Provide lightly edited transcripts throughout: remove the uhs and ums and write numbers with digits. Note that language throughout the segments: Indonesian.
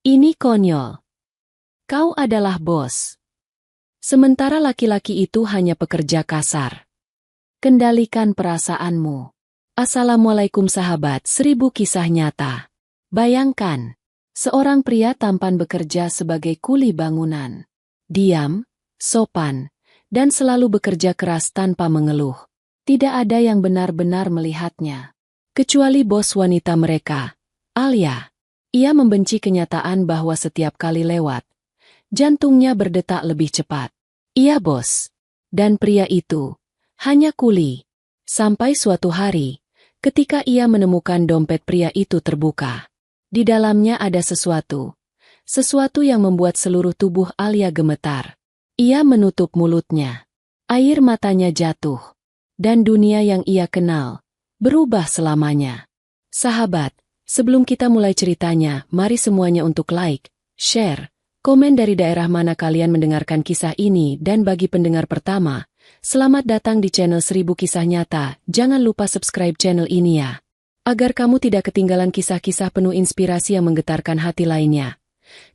Ini konyol. Kau adalah bos. Sementara laki-laki itu hanya pekerja kasar. Kendalikan perasaanmu. Assalamualaikum sahabat, 1000 kisah nyata. Bayangkan, seorang pria tampan bekerja sebagai kuli bangunan. Diam, sopan, dan selalu bekerja keras tanpa mengeluh. Tidak ada yang benar-benar melihatnya. Kecuali bos wanita mereka, Alia. Ia membenci kenyataan bahwa setiap kali lewat, jantungnya berdetak lebih cepat. Iya bos. Dan pria itu hanya kuli. Sampai suatu hari, ketika ia menemukan dompet pria itu terbuka. Di dalamnya ada sesuatu yang membuat seluruh tubuh Alia gemetar. Ia menutup mulutnya. Air matanya jatuh. Dan dunia yang ia kenal berubah selamanya. Sahabat, sebelum kita mulai ceritanya, mari semuanya untuk like, share, komen dari daerah mana kalian mendengarkan kisah ini, dan bagi pendengar pertama, selamat datang di channel 1000 Kisah Nyata. Jangan lupa subscribe channel ini ya, agar kamu tidak ketinggalan kisah-kisah penuh inspirasi yang menggetarkan hati lainnya.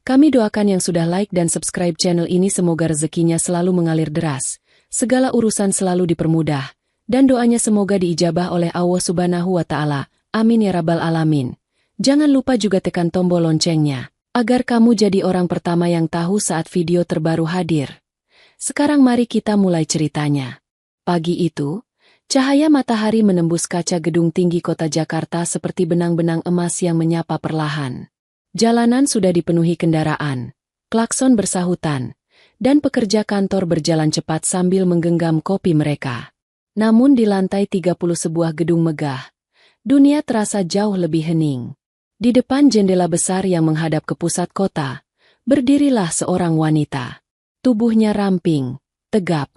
Kami doakan yang sudah like dan subscribe channel ini semoga rezekinya selalu mengalir deras, segala urusan selalu dipermudah, dan doanya semoga diijabah oleh Allah Subhanahu wa Ta'ala. Amin ya Rabbal Alamin. Jangan lupa juga tekan tombol loncengnya, agar kamu jadi orang pertama yang tahu saat video terbaru hadir. Sekarang mari kita mulai ceritanya. Pagi itu, cahaya matahari menembus kaca gedung tinggi kota Jakarta seperti benang-benang emas yang menyapa perlahan. Jalanan sudah dipenuhi kendaraan, klakson bersahutan, dan pekerja kantor berjalan cepat sambil menggenggam kopi mereka. Namun di lantai 30 sebuah gedung megah, dunia terasa jauh lebih hening. Di depan jendela besar yang menghadap ke pusat kota, berdirilah seorang wanita. Tubuhnya ramping, tegap,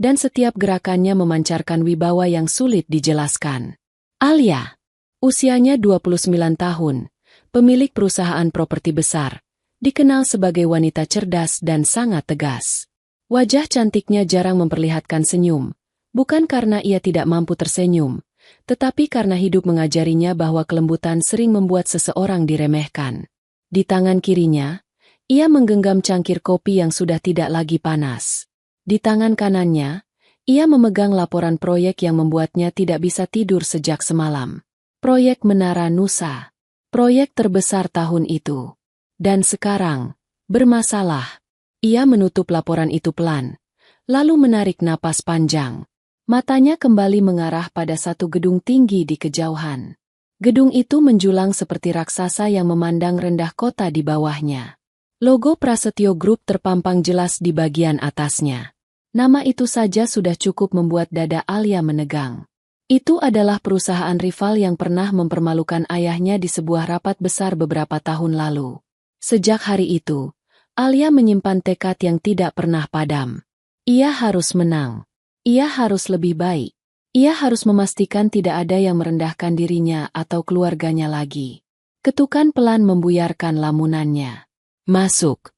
dan setiap gerakannya memancarkan wibawa yang sulit dijelaskan. Alia, usianya 29 tahun, pemilik perusahaan properti besar, dikenal sebagai wanita cerdas dan sangat tegas. Wajah cantiknya jarang memperlihatkan senyum, bukan karena ia tidak mampu tersenyum, tetapi karena hidup mengajarinya bahwa kelembutan sering membuat seseorang diremehkan. Di tangan kirinya, ia menggenggam cangkir kopi yang sudah tidak lagi panas. Di tangan kanannya, ia memegang laporan proyek yang membuatnya tidak bisa tidur sejak semalam. Proyek Menara Nusa. Proyek terbesar tahun itu. Dan sekarang, bermasalah. Ia menutup laporan itu pelan, lalu menarik napas panjang. Matanya kembali mengarah pada satu gedung tinggi di kejauhan. Gedung itu menjulang seperti raksasa yang memandang rendah kota di bawahnya. Logo Prasetyo Group terpampang jelas di bagian atasnya. Nama itu saja sudah cukup membuat dada Alia menegang. Itu adalah perusahaan rival yang pernah mempermalukan ayahnya di sebuah rapat besar beberapa tahun lalu. Sejak hari itu, Alia menyimpan tekad yang tidak pernah padam. Ia harus menang. Ia harus lebih baik. Ia harus memastikan tidak ada yang merendahkan dirinya atau keluarganya lagi. Ketukan pelan membuyarkan lamunannya. Masuk.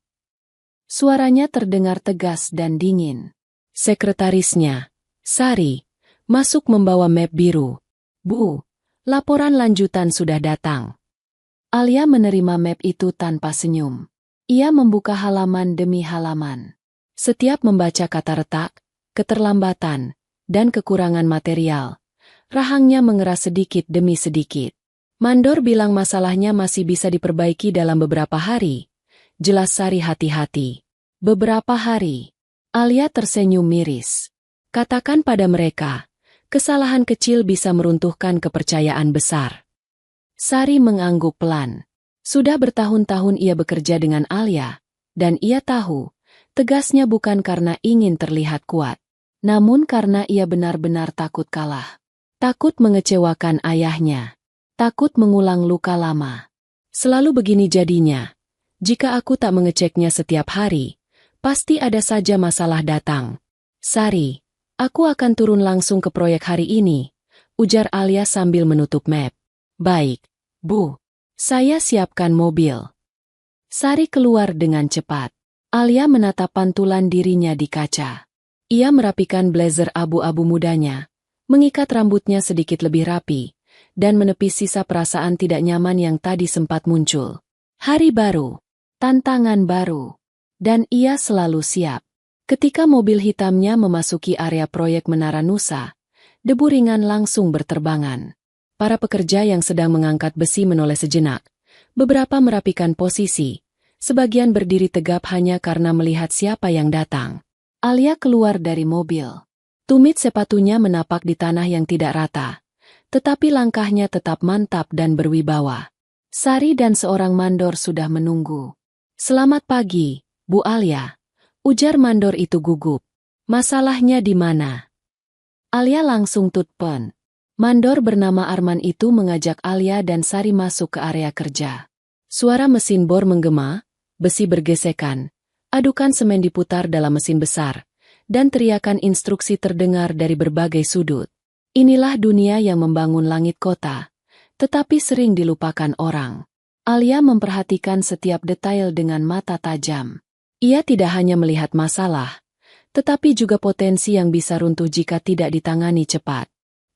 Suaranya terdengar tegas dan dingin. Sekretarisnya, Sari, masuk membawa map biru. Bu, laporan lanjutan sudah datang. Alia menerima map itu tanpa senyum. Ia membuka halaman demi halaman. Setiap membaca kata retak, keterlambatan, dan kekurangan material, rahangnya mengeras sedikit demi sedikit. Mandor bilang masalahnya masih bisa diperbaiki dalam beberapa hari. Jelas Sari hati-hati. Beberapa hari. Alia tersenyum miris. Katakan pada mereka, kesalahan kecil bisa meruntuhkan kepercayaan besar. Sari mengangguk pelan. Sudah bertahun-tahun ia bekerja dengan Alia, dan ia tahu, tegasnya bukan karena ingin terlihat kuat, namun karena ia benar-benar takut kalah. Takut mengecewakan ayahnya. Takut mengulang luka lama. Selalu begini jadinya. Jika aku tak mengeceknya setiap hari, pasti ada saja masalah datang. Sari, aku akan turun langsung ke proyek hari ini, ujar Alia sambil menutup map. Baik, Bu. Saya siapkan mobil. Sari keluar dengan cepat. Alia menatap pantulan dirinya di kaca. Ia merapikan blazer abu-abu mudanya, mengikat rambutnya sedikit lebih rapi, dan menepis sisa perasaan tidak nyaman yang tadi sempat muncul. Hari baru. tantangan baru. Dan ia selalu siap. Ketika mobil hitamnya memasuki area proyek Menara Nusa, debu ringan langsung berterbangan. Para pekerja yang sedang mengangkat besi menoleh sejenak. Beberapa merapikan posisi, sebagian berdiri tegap hanya karena melihat siapa yang datang. Alia keluar dari mobil. Tumit sepatunya menapak di tanah yang tidak rata, tetapi langkahnya tetap mantap dan berwibawa. Sari dan seorang mandor sudah menunggu. "Selamat pagi, Bu Alia," ujar mandor itu gugup. "Masalahnya di mana?" Alia langsung tutpen. Mandor bernama Arman itu mengajak Alia dan Sari masuk ke area kerja. Suara mesin bor menggema, besi bergesekan, adukan semen diputar dalam mesin besar, dan teriakan instruksi terdengar dari berbagai sudut. Inilah dunia yang membangun langit kota, tetapi sering dilupakan orang. Alia memperhatikan setiap detail dengan mata tajam. Ia tidak hanya melihat masalah, tetapi juga potensi yang bisa runtuh jika tidak ditangani cepat.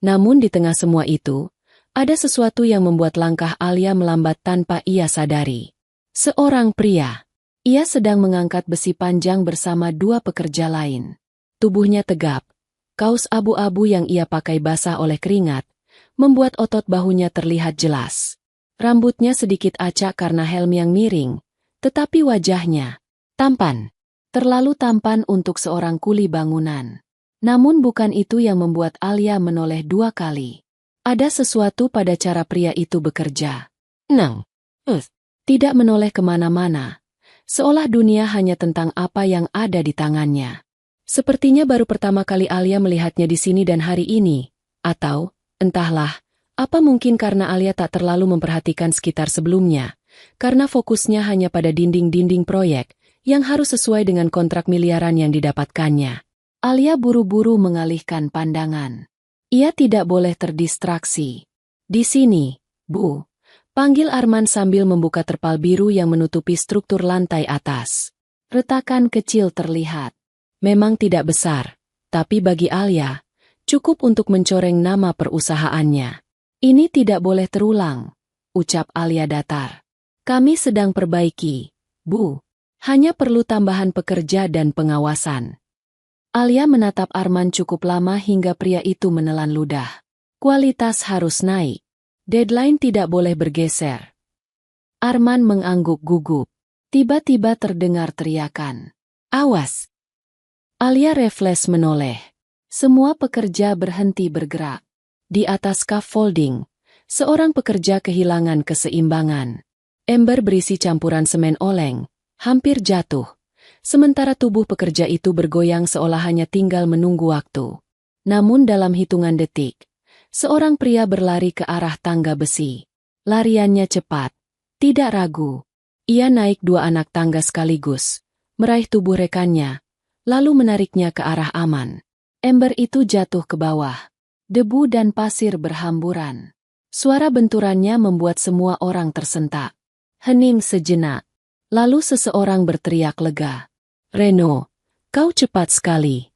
Namun di tengah semua itu, ada sesuatu yang membuat langkah Alia melambat tanpa ia sadari. Seorang pria. Ia sedang mengangkat besi panjang bersama dua pekerja lain. Tubuhnya tegap, kaos abu-abu yang ia pakai basah oleh keringat, membuat otot bahunya terlihat jelas. Rambutnya sedikit acak karena helm yang miring, tetapi wajahnya tampan. Terlalu tampan untuk seorang kuli bangunan. Namun bukan itu yang membuat Alia menoleh dua kali. Ada sesuatu pada cara pria itu bekerja. Tidak menoleh kemana-mana. Seolah dunia hanya tentang apa yang ada di tangannya. Sepertinya baru pertama kali Alia melihatnya di sini dan hari ini. Atau, entahlah, apa mungkin karena Alia tak terlalu memperhatikan sekitar sebelumnya. Karena fokusnya hanya pada dinding-dinding proyek, yang harus sesuai dengan kontrak miliaran yang didapatkannya. Alia buru-buru mengalihkan pandangan. Ia tidak boleh terdistraksi. "Di sini, Bu," panggil Arman sambil membuka terpal biru yang menutupi struktur lantai atas. Retakan kecil terlihat. Memang tidak besar, tapi bagi Alia, cukup untuk mencoreng nama perusahaannya. "Ini tidak boleh terulang," ucap Alia datar. "Kami sedang perbaiki, Bu. Hanya perlu tambahan pekerja dan pengawasan." Alia menatap Arman cukup lama hingga pria itu menelan ludah. Kualitas harus naik. Deadline tidak boleh bergeser. Arman mengangguk gugup. Tiba-tiba terdengar teriakan. "Awas!" Alia refleks menoleh. Semua pekerja berhenti bergerak. Di atas scaffolding, seorang pekerja kehilangan keseimbangan. Ember berisi campuran semen oleng, hampir jatuh. Sementara tubuh pekerja itu bergoyang seolah hanya tinggal menunggu waktu. Namun dalam hitungan detik, seorang pria berlari ke arah tangga besi. Lariannya cepat, tidak ragu. Ia naik dua anak tangga sekaligus, meraih tubuh rekannya, lalu menariknya ke arah aman. Ember itu jatuh ke bawah. Debu dan pasir berhamburan. Suara benturannya membuat semua orang tersentak. Hening sejenak. Lalu seseorang berteriak lega. "Reno, kau cepat sekali."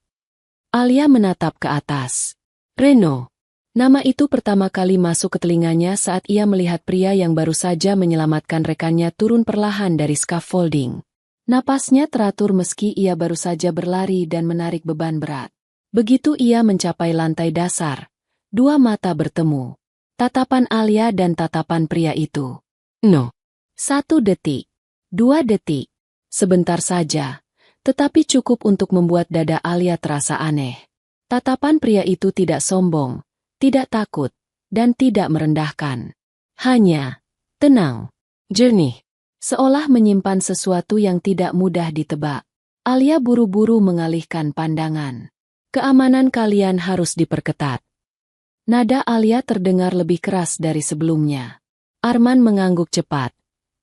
Alia menatap ke atas. Reno. Nama itu pertama kali masuk ke telinganya saat ia melihat pria yang baru saja menyelamatkan rekannya turun perlahan dari scaffolding. Napasnya teratur meski ia baru saja berlari dan menarik beban berat. Begitu ia mencapai lantai dasar, dua mata bertemu. Tatapan Alia dan tatapan pria itu. 1 detik. 2 detik. Sebentar saja, tetapi cukup untuk membuat dada Alia terasa aneh. Tatapan pria itu tidak sombong, tidak takut, dan tidak merendahkan. Hanya tenang, jernih, seolah menyimpan sesuatu yang tidak mudah ditebak. Alia buru-buru mengalihkan pandangan. "Keamanan kalian harus diperketat." Nada Alia terdengar lebih keras dari sebelumnya. Arman mengangguk cepat.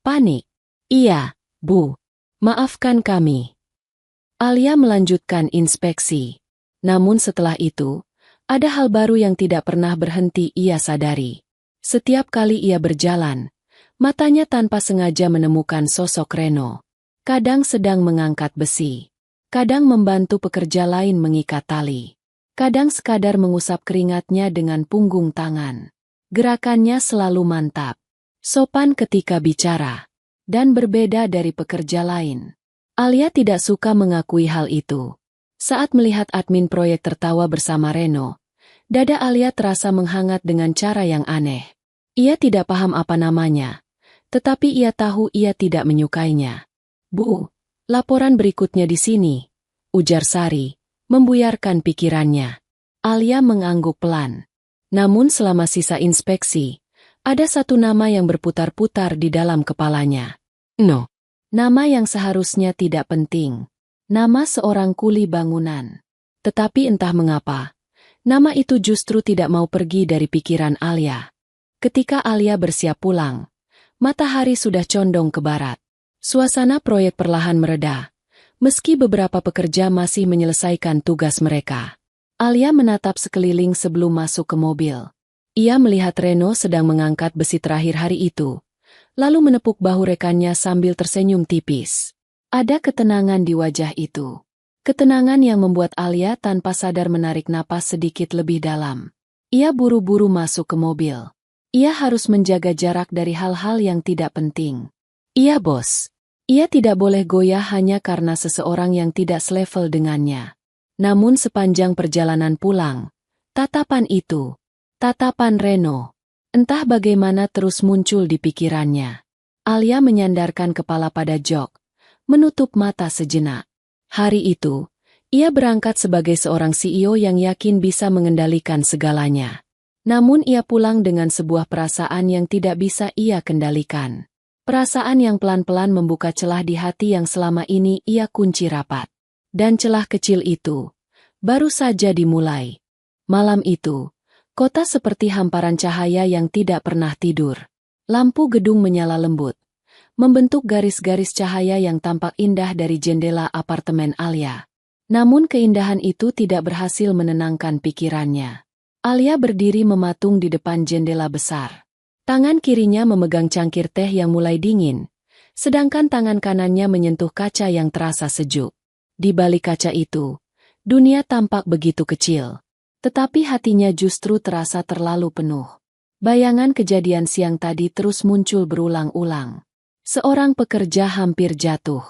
"Panik." "Iya, Bu. Maafkan kami." Alia melanjutkan inspeksi. Namun setelah itu, ada hal baru yang tidak pernah berhenti ia sadari. Setiap kali ia berjalan, matanya tanpa sengaja menemukan sosok Reno. Kadang sedang mengangkat besi. Kadang membantu pekerja lain mengikat tali. Kadang sekadar mengusap keringatnya dengan punggung tangan. Gerakannya selalu mantap. Sopan ketika bicara. dan berbeda dari pekerja lain. Alia tidak suka mengakui hal itu. Saat melihat admin proyek tertawa bersama Reno, dada Alia terasa menghangat dengan cara yang aneh. Ia tidak paham apa namanya, tetapi ia tahu ia tidak menyukainya. "Bu, laporan berikutnya di sini," ujar Sari, membuyarkan pikirannya. Alia mengangguk pelan. Namun selama sisa inspeksi, ada satu nama yang berputar-putar di dalam kepalanya. No. Nama yang seharusnya tidak penting. Nama seorang kuli bangunan. Tetapi entah mengapa, nama itu justru tidak mau pergi dari pikiran Alia. Ketika Alia bersiap pulang, matahari sudah condong ke barat. Suasana proyek perlahan mereda, meski beberapa pekerja masih menyelesaikan tugas mereka. Alia menatap sekeliling sebelum masuk ke mobil. Ia melihat Reno sedang mengangkat besi terakhir hari itu, lalu menepuk bahu rekannya sambil tersenyum tipis. Ada ketenangan di wajah itu. Ketenangan yang membuat Alia tanpa sadar menarik napas sedikit lebih dalam. Ia buru-buru masuk ke mobil. Ia harus menjaga jarak dari hal-hal yang tidak penting. Iya, bos. Ia tidak boleh goyah hanya karena seseorang yang tidak selevel dengannya. Namun sepanjang perjalanan pulang, tatapan itu, tatapan Reno, entah bagaimana terus muncul di pikirannya. Alia menyandarkan kepala pada jok, menutup mata sejenak. Hari itu, ia berangkat sebagai seorang CEO yang yakin bisa mengendalikan segalanya. Namun ia pulang dengan sebuah perasaan yang tidak bisa ia kendalikan. Perasaan yang pelan-pelan membuka celah di hati yang selama ini ia kunci rapat. Dan celah kecil itu baru saja dimulai. Malam itu, kota seperti hamparan cahaya yang tidak pernah tidur. Lampu gedung menyala lembut, membentuk garis-garis cahaya yang tampak indah dari jendela apartemen Alia. Namun keindahan itu tidak berhasil menenangkan pikirannya. Alia berdiri mematung di depan jendela besar. Tangan kirinya memegang cangkir teh yang mulai dingin, sedangkan tangan kanannya menyentuh kaca yang terasa sejuk. Di balik kaca itu, dunia tampak begitu kecil, tetapi hatinya justru terasa terlalu penuh. Bayangan kejadian siang tadi terus muncul berulang-ulang. Seorang pekerja hampir jatuh.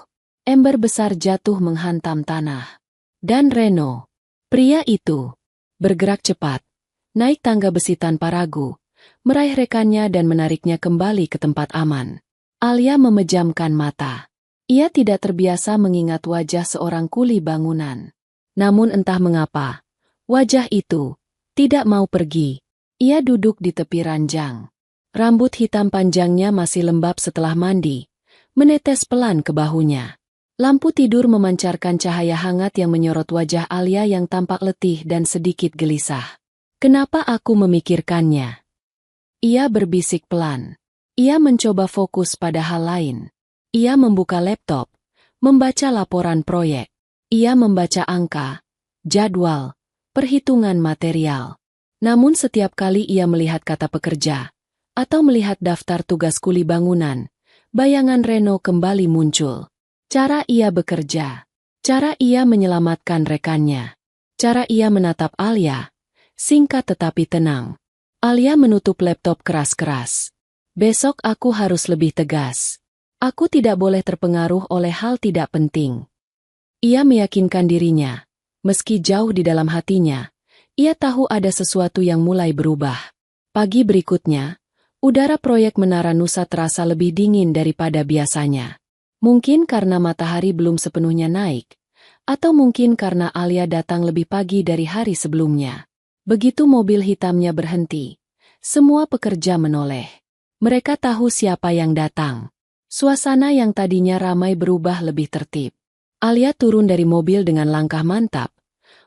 Ember besar jatuh menghantam tanah. Dan Reno, pria itu, bergerak cepat, naik tangga besi tanpa ragu, meraih rekannya dan menariknya kembali ke tempat aman. Alia memejamkan mata. Ia tidak terbiasa mengingat wajah seorang kuli bangunan. Namun entah mengapa, wajah itu tidak mau pergi. Ia duduk di tepi ranjang. Rambut hitam panjangnya masih lembab setelah mandi, menetes pelan ke bahunya. Lampu tidur memancarkan cahaya hangat yang menyorot wajah Alia yang tampak letih dan sedikit gelisah. "Kenapa aku memikirkannya?" Ia berbisik pelan. Ia mencoba fokus pada hal lain. Ia membuka laptop, membaca laporan proyek. Ia membaca angka, jadwal, perhitungan material. Namun setiap kali ia melihat kata pekerja, atau melihat daftar tugas kuli bangunan, bayangan Reno kembali muncul. Cara ia bekerja, cara ia menyelamatkan rekannya, cara ia menatap Alia, singkat tetapi tenang. Alia menutup laptop keras-keras. "Besok aku harus lebih tegas. Aku tidak boleh terpengaruh oleh hal tidak penting." Ia meyakinkan dirinya, meski jauh di dalam hatinya, ia tahu ada sesuatu yang mulai berubah. Pagi berikutnya, udara proyek Menara Nusa terasa lebih dingin daripada biasanya. Mungkin karena matahari belum sepenuhnya naik, atau mungkin karena Alia datang lebih pagi dari hari sebelumnya. Begitu mobil hitamnya berhenti, semua pekerja menoleh. Mereka tahu siapa yang datang. Suasana yang tadinya ramai berubah lebih tertib. Alia turun dari mobil dengan langkah mantap.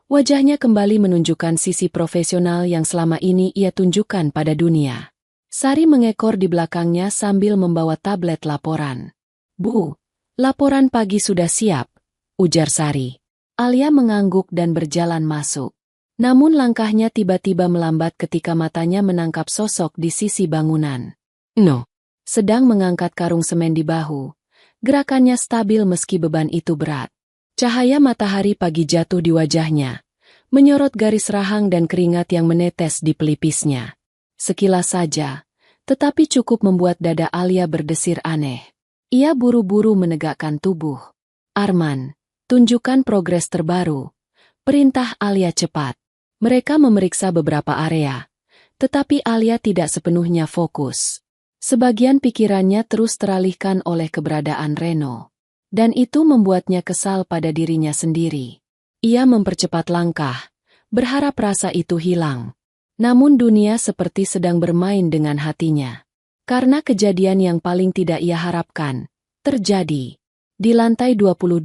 Wajahnya kembali menunjukkan sisi profesional yang selama ini ia tunjukkan pada dunia. Sari mengekor di belakangnya sambil membawa tablet laporan. "Bu, laporan pagi sudah siap," ujar Sari. Alia mengangguk dan berjalan masuk. Namun langkahnya tiba-tiba melambat ketika matanya menangkap sosok di sisi bangunan. No. Sedang mengangkat karung semen di bahu. Gerakannya stabil meski beban itu berat. Cahaya matahari pagi jatuh di wajahnya, menyorot garis rahang dan keringat yang menetes di pelipisnya. Sekilas saja, tetapi cukup membuat dada Alia berdesir aneh. Ia buru-buru menegakkan tubuh. Arman, tunjukkan progres terbaru. Perintah Alia cepat. Mereka memeriksa beberapa area. Tetapi Alia tidak sepenuhnya fokus. Sebagian pikirannya terus teralihkan oleh keberadaan Reno. Dan itu membuatnya kesal pada dirinya sendiri. Ia mempercepat langkah, berharap rasa itu hilang. Namun dunia seperti sedang bermain dengan hatinya. Karena kejadian yang paling tidak ia harapkan, terjadi. Di lantai 22,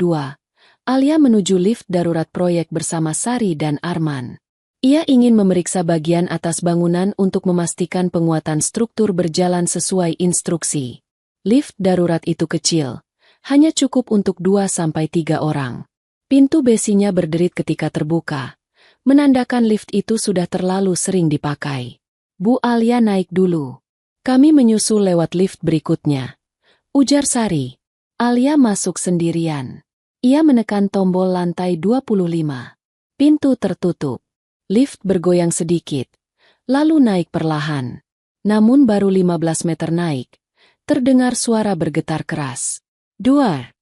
Alia menuju lift darurat proyek bersama Sari dan Arman. Ia ingin memeriksa bagian atas bangunan untuk memastikan penguatan struktur berjalan sesuai instruksi. Lift darurat itu kecil, hanya cukup untuk 2-3 orang. Pintu besinya berderit ketika terbuka, menandakan lift itu sudah terlalu sering dipakai. Bu Alia naik dulu. Kami menyusul lewat lift berikutnya, ujar Sari. Alia masuk sendirian. Ia menekan tombol lantai 25. Pintu tertutup. Lift bergoyang sedikit, lalu naik perlahan. Namun baru 15 meter naik, terdengar suara bergetar keras. Duar.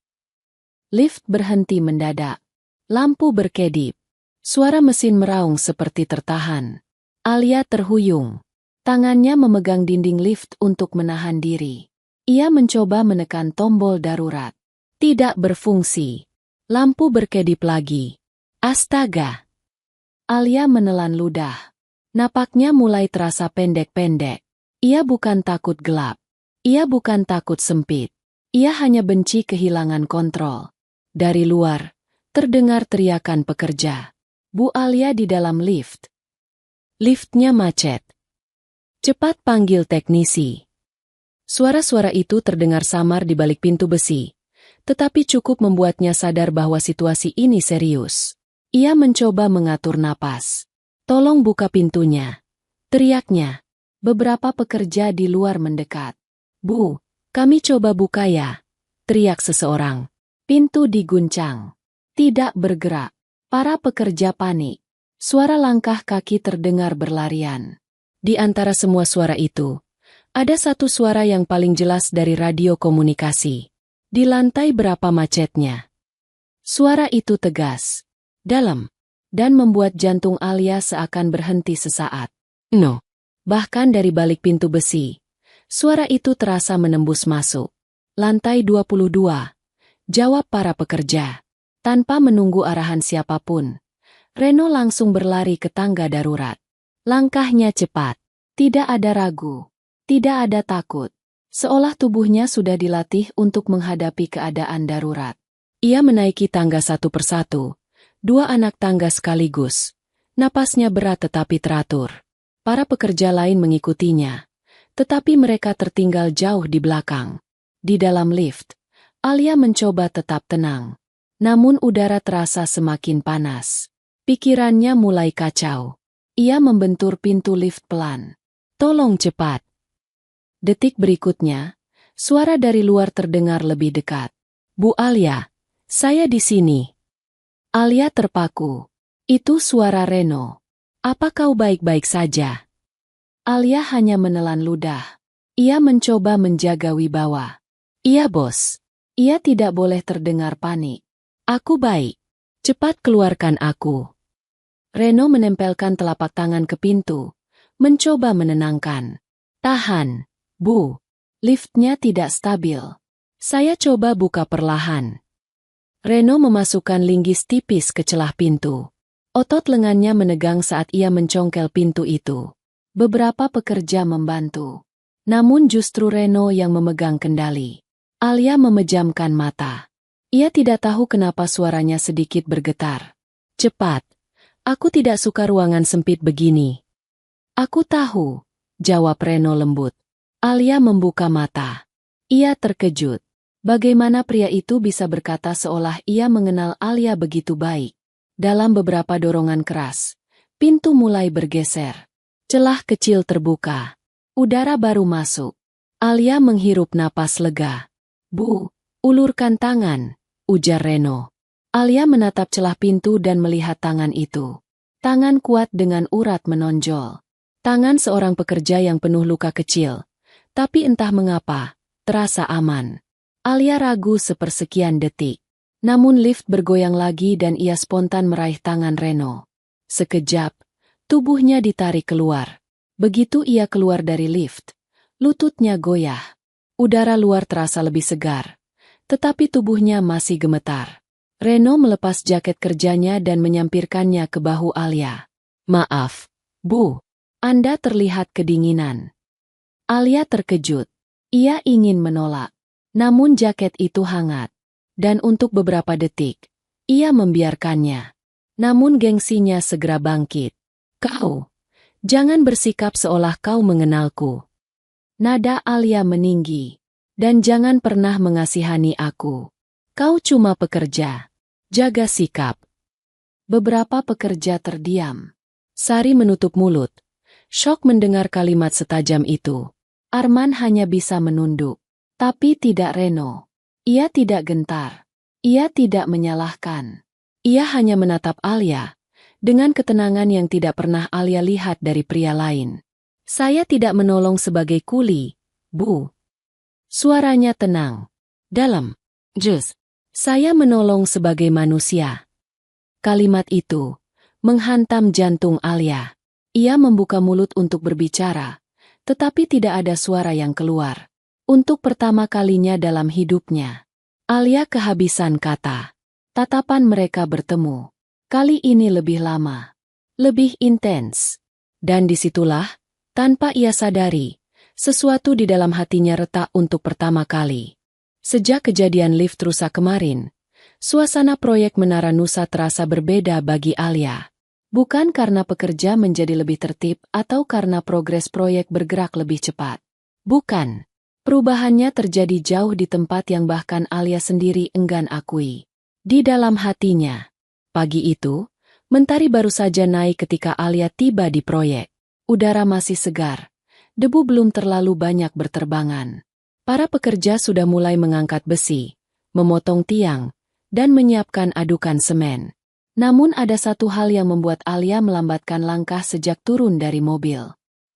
Lift berhenti mendadak. Lampu berkedip. Suara mesin meraung seperti tertahan. Alia terhuyung. Tangannya memegang dinding lift untuk menahan diri. Ia mencoba menekan tombol darurat. Tidak berfungsi. Lampu berkedip lagi. Astaga! Alia menelan ludah. Napaknya mulai terasa pendek-pendek. Ia bukan takut gelap. Ia bukan takut sempit. Ia hanya benci kehilangan kontrol. Dari luar, terdengar teriakan pekerja. Bu Alia di dalam lift. Liftnya macet. Cepat panggil teknisi. Suara-suara itu terdengar samar di balik pintu besi, tetapi cukup membuatnya sadar bahwa situasi ini serius. Ia mencoba mengatur napas. Tolong buka pintunya, teriaknya. Beberapa pekerja di luar mendekat. Bu, kami coba buka ya, teriak seseorang. Pintu diguncang. Tidak bergerak. Para pekerja panik. Suara langkah kaki terdengar berlarian. Di antara semua suara itu, ada satu suara yang paling jelas dari radio komunikasi. Di lantai berapa macetnya? Suara itu tegas, dalam, dan membuat jantung Alia seakan berhenti sesaat. No. Bahkan dari balik pintu besi, suara itu terasa menembus masuk. Lantai 22, jawab para pekerja. Tanpa menunggu arahan siapapun, Reno langsung berlari ke tangga darurat. Langkahnya cepat, tidak ada ragu, tidak ada takut. Seolah tubuhnya sudah dilatih untuk menghadapi keadaan darurat. Ia menaiki tangga satu persatu, 2 anak tangga sekaligus. Napasnya berat tetapi teratur. Para pekerja lain mengikutinya, tetapi mereka tertinggal jauh di belakang. Di dalam lift, Alia mencoba tetap tenang. Namun udara terasa semakin panas. Pikirannya mulai kacau. Ia membentur pintu lift pelan. Tolong cepat. Detik berikutnya, suara dari luar terdengar lebih dekat. Bu Alia, saya di sini. Alia terpaku. Itu suara Reno. Apa kau baik-baik saja? Alia hanya menelan ludah. Ia mencoba menjaga wibawa. Iya bos. Ia tidak boleh terdengar panik. Aku baik. Cepat keluarkan aku. Reno menempelkan telapak tangan ke pintu, mencoba menenangkan. Tahan, Bu. Liftnya tidak stabil. Saya coba buka perlahan. Reno memasukkan linggis tipis ke celah pintu. Otot lengannya menegang saat ia mencongkel pintu itu. Beberapa pekerja membantu. Namun justru Reno yang memegang kendali. Alia memejamkan mata. Ia tidak tahu kenapa suaranya sedikit bergetar. Cepat. Aku tidak suka ruangan sempit begini. Aku tahu, jawab Reno lembut. Alia membuka mata. Ia terkejut. Bagaimana pria itu bisa berkata seolah ia mengenal Alia begitu baik. Dalam beberapa dorongan keras, pintu mulai bergeser. Celah kecil terbuka. Udara baru masuk. Alia menghirup napas lega. Bu, ulurkan tangan, ujar Reno. Alia menatap celah pintu dan melihat tangan itu. Tangan kuat dengan urat menonjol. Tangan seorang pekerja yang penuh luka kecil. Tapi entah mengapa, terasa aman. Alia ragu sepersekian detik. Namun lift bergoyang lagi dan ia spontan meraih tangan Reno. Sekejap, tubuhnya ditarik keluar. Begitu ia keluar dari lift, lututnya goyah. Udara luar terasa lebih segar, tetapi tubuhnya masih gemetar. Reno melepas jaket kerjanya dan menyampirkannya ke bahu Alia. "Maaf, Bu. Anda terlihat kedinginan." Alia terkejut. Ia ingin menolak. Namun jaket itu hangat. Dan untuk beberapa detik, ia membiarkannya. Namun gengsinya segera bangkit. "Kau, jangan bersikap seolah kau mengenalku." Nada Alia meninggi. "Dan jangan pernah mengasihani aku. Kau cuma pekerja. Jaga sikap." Beberapa pekerja terdiam. Sari menutup mulut. Syok mendengar kalimat setajam itu. Arman hanya bisa menunduk. Tapi tidak Reno. Ia tidak gentar. Ia tidak menyalahkan. Ia hanya menatap Alia dengan ketenangan yang tidak pernah Alia lihat dari pria lain. "Saya tidak menolong sebagai kuli, Bu." Suaranya tenang. Dalam. "Jus. Saya menolong sebagai manusia." Kalimat itu menghantam jantung Alia. Ia membuka mulut untuk berbicara, tetapi tidak ada suara yang keluar. Untuk pertama kalinya dalam hidupnya, Alia kehabisan kata. Tatapan mereka bertemu. Kali ini lebih lama, lebih intens. Dan disitulah, tanpa ia sadari, sesuatu di dalam hatinya retak untuk pertama kali. Sejak kejadian lift rusak kemarin, suasana proyek Menara Nusa terasa berbeda bagi Alia. Bukan karena pekerja menjadi lebih tertib atau karena progres proyek bergerak lebih cepat. Bukan. Perubahannya terjadi jauh di tempat yang bahkan Alia sendiri enggan akui. Di dalam hatinya. Pagi itu, mentari baru saja naik ketika Alia tiba di proyek. Udara masih segar. Debu belum terlalu banyak berterbangan. Para pekerja sudah mulai mengangkat besi, memotong tiang, dan menyiapkan adukan semen. Namun ada satu hal yang membuat Alia melambatkan langkah sejak turun dari mobil.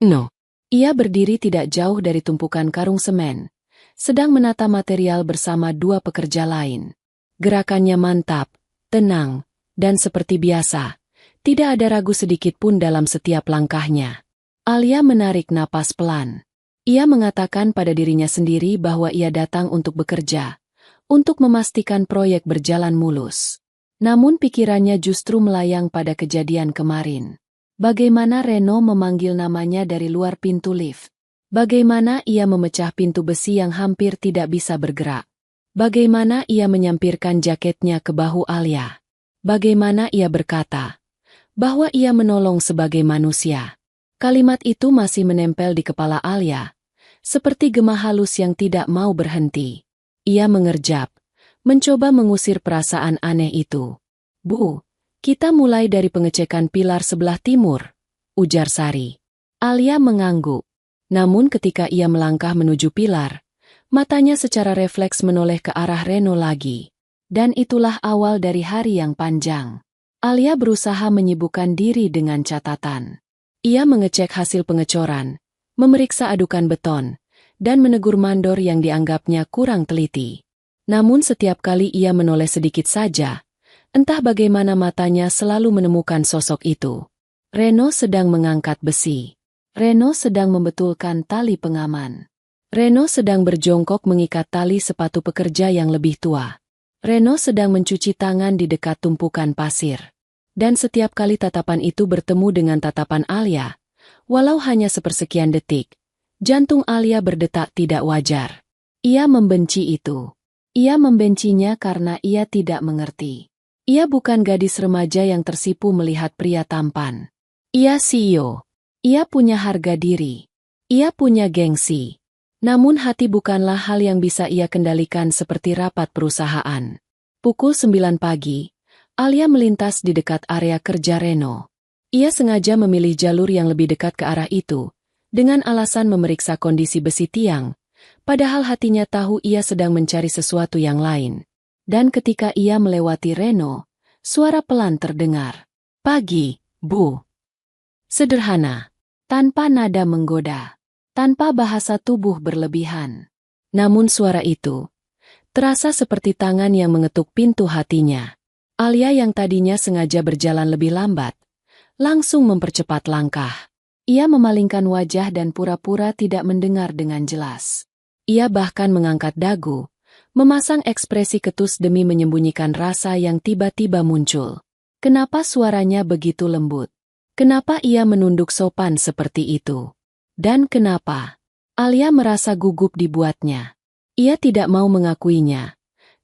No. Ia berdiri tidak jauh dari tumpukan karung semen, sedang menata material bersama dua pekerja lain. Gerakannya mantap, tenang, dan seperti biasa, tidak ada ragu sedikit pun dalam setiap langkahnya. Alia menarik napas pelan. Ia mengatakan pada dirinya sendiri bahwa ia datang untuk bekerja, untuk memastikan proyek berjalan mulus. Namun pikirannya justru melayang pada kejadian kemarin. Bagaimana Reno memanggil namanya dari luar pintu lift? Bagaimana ia memecah pintu besi yang hampir tidak bisa bergerak? Bagaimana ia menyampirkan jaketnya ke bahu Alia? Bagaimana ia berkata bahwa ia menolong sebagai manusia? Kalimat itu masih menempel di kepala Alia, seperti gema halus yang tidak mau berhenti. Ia mengerjap, mencoba mengusir perasaan aneh itu. "Bu, kita mulai dari pengecekan pilar sebelah timur," ujar Sari. Alia mengangguk. Namun ketika ia melangkah menuju pilar, matanya secara refleks menoleh ke arah Reno lagi. Dan itulah awal dari hari yang panjang. Alia berusaha menyibukkan diri dengan catatan. Ia mengecek hasil pengecoran, memeriksa adukan beton, dan menegur mandor yang dianggapnya kurang teliti. Namun setiap kali ia menoleh sedikit saja, entah bagaimana matanya selalu menemukan sosok itu. Reno sedang mengangkat besi. Reno sedang membetulkan tali pengaman. Reno sedang berjongkok mengikat tali sepatu pekerja yang lebih tua. Reno sedang mencuci tangan di dekat tumpukan pasir. Dan setiap kali tatapan itu bertemu dengan tatapan Alia, walau hanya sepersekian detik, jantung Alia berdetak tidak wajar. Ia membenci itu. Ia membencinya karena ia tidak mengerti. Ia bukan gadis remaja yang tersipu melihat pria tampan. Ia CEO. Ia punya harga diri. Ia punya gengsi. Namun hati bukanlah hal yang bisa ia kendalikan seperti rapat perusahaan. Pukul 9 pagi, Alia melintas di dekat area kerja Reno. Ia sengaja memilih jalur yang lebih dekat ke arah itu, dengan alasan memeriksa kondisi besi tiang, padahal hatinya tahu ia sedang mencari sesuatu yang lain. Dan ketika ia melewati Reno, suara pelan terdengar. "Pagi, Bu." Sederhana, tanpa nada menggoda, tanpa bahasa tubuh berlebihan. Namun suara itu Terasa seperti tangan yang mengetuk pintu hatinya. Alia yang tadinya sengaja berjalan lebih lambat, langsung mempercepat langkah. Ia memalingkan wajah dan pura-pura tidak mendengar dengan jelas. Ia bahkan mengangkat dagu, memasang ekspresi ketus demi menyembunyikan rasa yang tiba-tiba muncul. Kenapa suaranya begitu lembut? Kenapa ia menunduk sopan seperti itu? Dan kenapa? Alia merasa gugup dibuatnya. Ia tidak mau mengakuinya,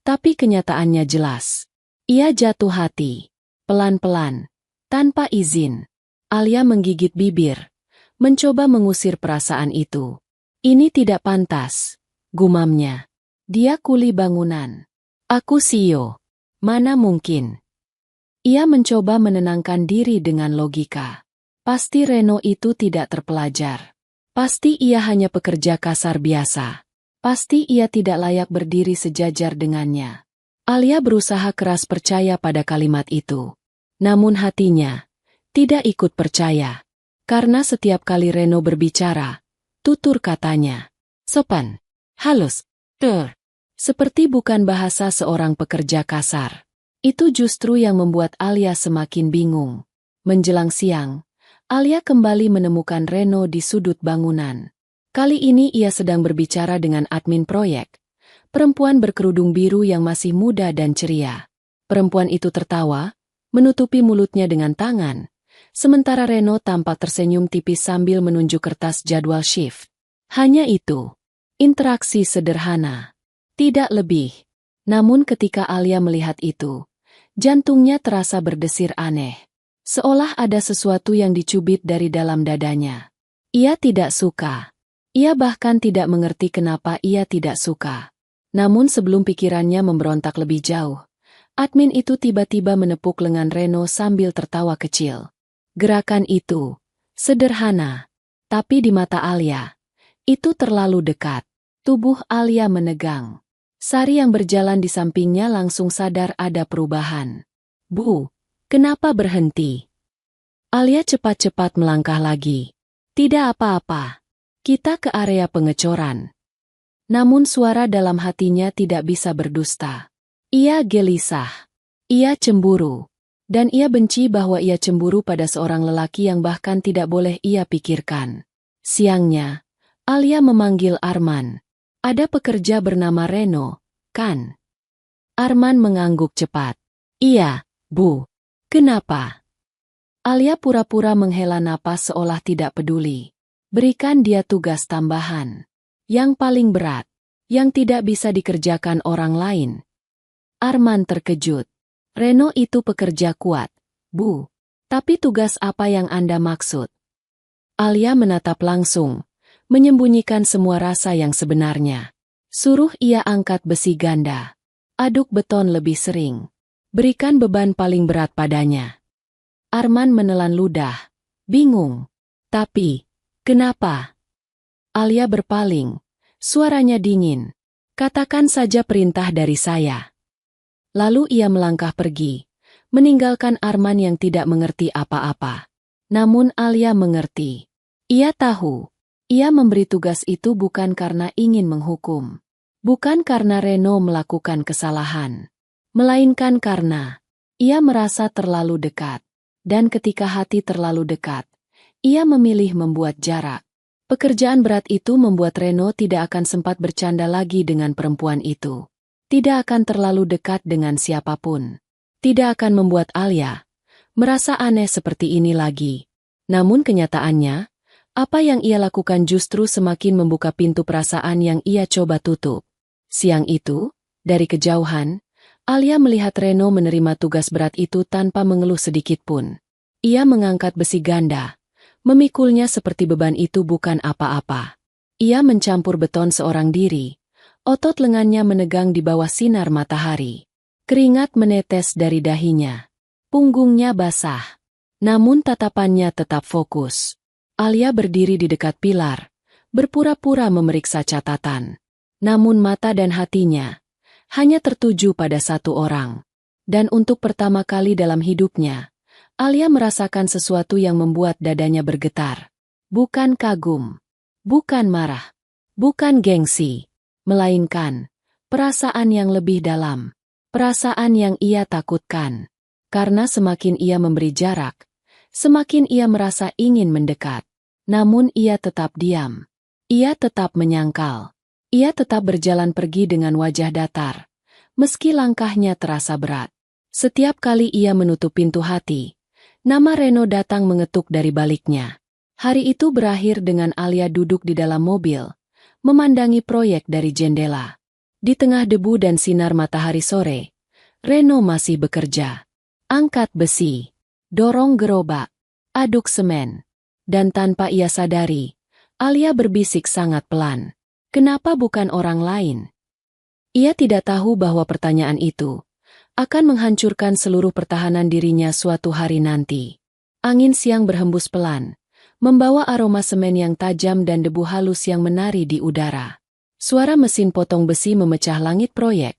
tapi kenyataannya jelas. Ia jatuh hati, pelan-pelan, tanpa izin. Alia menggigit bibir, mencoba mengusir perasaan itu. Ini tidak pantas, gumamnya. Dia kuli bangunan. Aku CEO. Mana mungkin? Ia mencoba menenangkan diri dengan logika. Pasti Reno itu tidak terpelajar. Pasti ia hanya pekerja kasar biasa. Pasti ia tidak layak berdiri sejajar dengannya. Alia berusaha keras percaya pada kalimat itu. Namun hatinya tidak ikut percaya. Karena setiap kali Reno berbicara, tutur katanya sopan, halus, seperti bukan bahasa seorang pekerja kasar. Itu justru yang membuat Alia semakin bingung. Menjelang siang, Alia kembali menemukan Reno di sudut bangunan. Kali ini ia sedang berbicara dengan admin proyek, perempuan berkerudung biru yang masih muda dan ceria. Perempuan itu tertawa, menutupi mulutnya dengan tangan, sementara Reno tampak tersenyum tipis sambil menunjuk kertas jadwal shift. Hanya itu. Interaksi sederhana. Tidak lebih. Namun ketika Alia melihat itu, jantungnya terasa berdesir aneh. Seolah ada sesuatu yang dicubit dari dalam dadanya. Ia tidak suka. Ia bahkan tidak mengerti kenapa ia tidak suka. Namun sebelum pikirannya memberontak lebih jauh, admin itu tiba-tiba menepuk lengan Reno sambil tertawa kecil. Gerakan itu sederhana, tapi di mata Alia, itu terlalu dekat. Tubuh Alia menegang. Sari yang berjalan di sampingnya langsung sadar ada perubahan. Bu, kenapa berhenti? Alia cepat-cepat melangkah lagi. Tidak apa-apa. Kita ke area pengecoran. Namun suara dalam hatinya tidak bisa berdusta. Ia gelisah. Ia cemburu. Dan ia benci bahwa ia cemburu pada seorang lelaki yang bahkan tidak boleh ia pikirkan. Siangnya, Alia memanggil Arman. Ada pekerja bernama Reno, kan? Arman mengangguk cepat. Iya, Bu. Kenapa? Alia pura-pura menghela napas seolah tidak peduli. Berikan dia tugas tambahan. Yang paling berat. Yang tidak bisa dikerjakan orang lain. Arman terkejut. Reno itu pekerja kuat, Bu. Tapi tugas apa yang Anda maksud? Alia menatap langsung, menyembunyikan semua rasa yang sebenarnya. Suruh ia angkat besi ganda. Aduk beton lebih sering. Berikan beban paling berat padanya. Arman menelan ludah. Bingung. Tapi, kenapa? Alia berpaling. Suaranya dingin. Katakan saja perintah dari saya. Lalu ia melangkah pergi, meninggalkan Arman yang tidak mengerti apa-apa. Namun Alia mengerti. Ia tahu. Ia memberi tugas itu bukan karena ingin menghukum. Bukan karena Reno melakukan kesalahan. Melainkan karena ia merasa terlalu dekat. Dan ketika hati terlalu dekat, ia memilih membuat jarak. Pekerjaan berat itu membuat Reno tidak akan sempat bercanda lagi dengan perempuan itu. Tidak akan terlalu dekat dengan siapapun. Tidak akan membuat Alia merasa aneh seperti ini lagi. Namun kenyataannya, apa yang ia lakukan justru semakin membuka pintu perasaan yang ia coba tutup. Siang itu, dari kejauhan, Alia melihat Reno menerima tugas berat itu tanpa mengeluh sedikit pun. Ia mengangkat besi ganda, memikulnya seperti beban itu bukan apa-apa. Ia mencampur beton seorang diri. Otot lengannya menegang di bawah sinar matahari. Keringat menetes dari dahinya. Punggungnya basah. Namun tatapannya tetap fokus. Alia berdiri di dekat pilar, berpura-pura memeriksa catatan. Namun mata dan hatinya hanya tertuju pada satu orang. Dan untuk pertama kali dalam hidupnya, Alia merasakan sesuatu yang membuat dadanya bergetar. Bukan kagum. Bukan marah. Bukan gengsi. Melainkan Perasaan yang lebih dalam. Perasaan yang ia takutkan. Karena semakin ia memberi jarak, semakin ia merasa ingin mendekat. Namun ia tetap diam. Ia tetap menyangkal. Ia tetap berjalan pergi dengan wajah datar. Meski langkahnya terasa berat. Setiap kali ia menutup pintu hati, nama Reno datang mengetuk dari baliknya. Hari itu berakhir dengan Alia duduk di dalam mobil, memandangi proyek dari jendela. Di tengah debu dan sinar matahari sore, Reno masih bekerja. Angkat besi, dorong gerobak, aduk semen. Dan tanpa ia sadari, Alia berbisik sangat pelan. Kenapa bukan orang lain? Ia tidak tahu bahwa pertanyaan itu akan menghancurkan seluruh pertahanan dirinya suatu hari nanti. Angin siang berhembus pelan, membawa aroma semen yang tajam dan debu halus yang menari di udara. Suara mesin potong besi memecah langit proyek,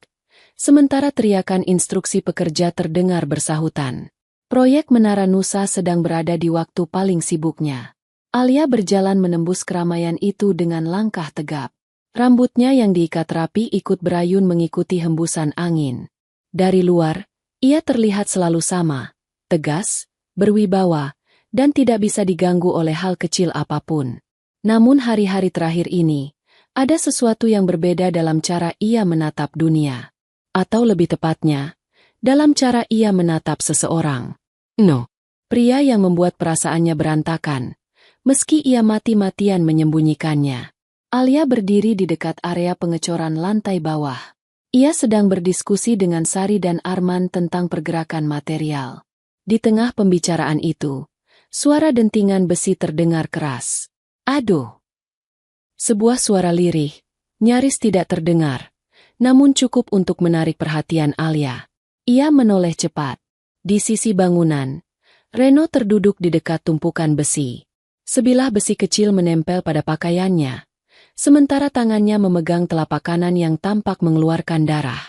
sementara teriakan instruksi pekerja terdengar bersahutan. Proyek Menara Nusa sedang berada di waktu paling sibuknya. Alia berjalan menembus keramaian itu dengan langkah tegap. Rambutnya yang diikat rapi ikut berayun mengikuti hembusan angin. Dari luar, ia terlihat selalu sama, tegas, berwibawa, dan tidak bisa diganggu oleh hal kecil apapun. Namun hari-hari terakhir ini, ada sesuatu yang berbeda dalam cara ia menatap dunia. Atau lebih tepatnya, dalam cara ia menatap seseorang. No, pria yang membuat perasaannya berantakan, meski ia mati-matian menyembunyikannya. Alia berdiri di dekat area pengecoran lantai bawah. Ia sedang berdiskusi dengan Sari dan Arman tentang pergerakan material. Di tengah pembicaraan itu, suara dentingan besi terdengar keras. Aduh! Sebuah suara lirih, nyaris tidak terdengar, namun cukup untuk menarik perhatian Alia. Ia menoleh cepat. Di sisi bangunan, Reno terduduk di dekat tumpukan besi. Sebilah besi kecil menempel pada pakaiannya, sementara tangannya memegang telapak kanan yang tampak mengeluarkan darah.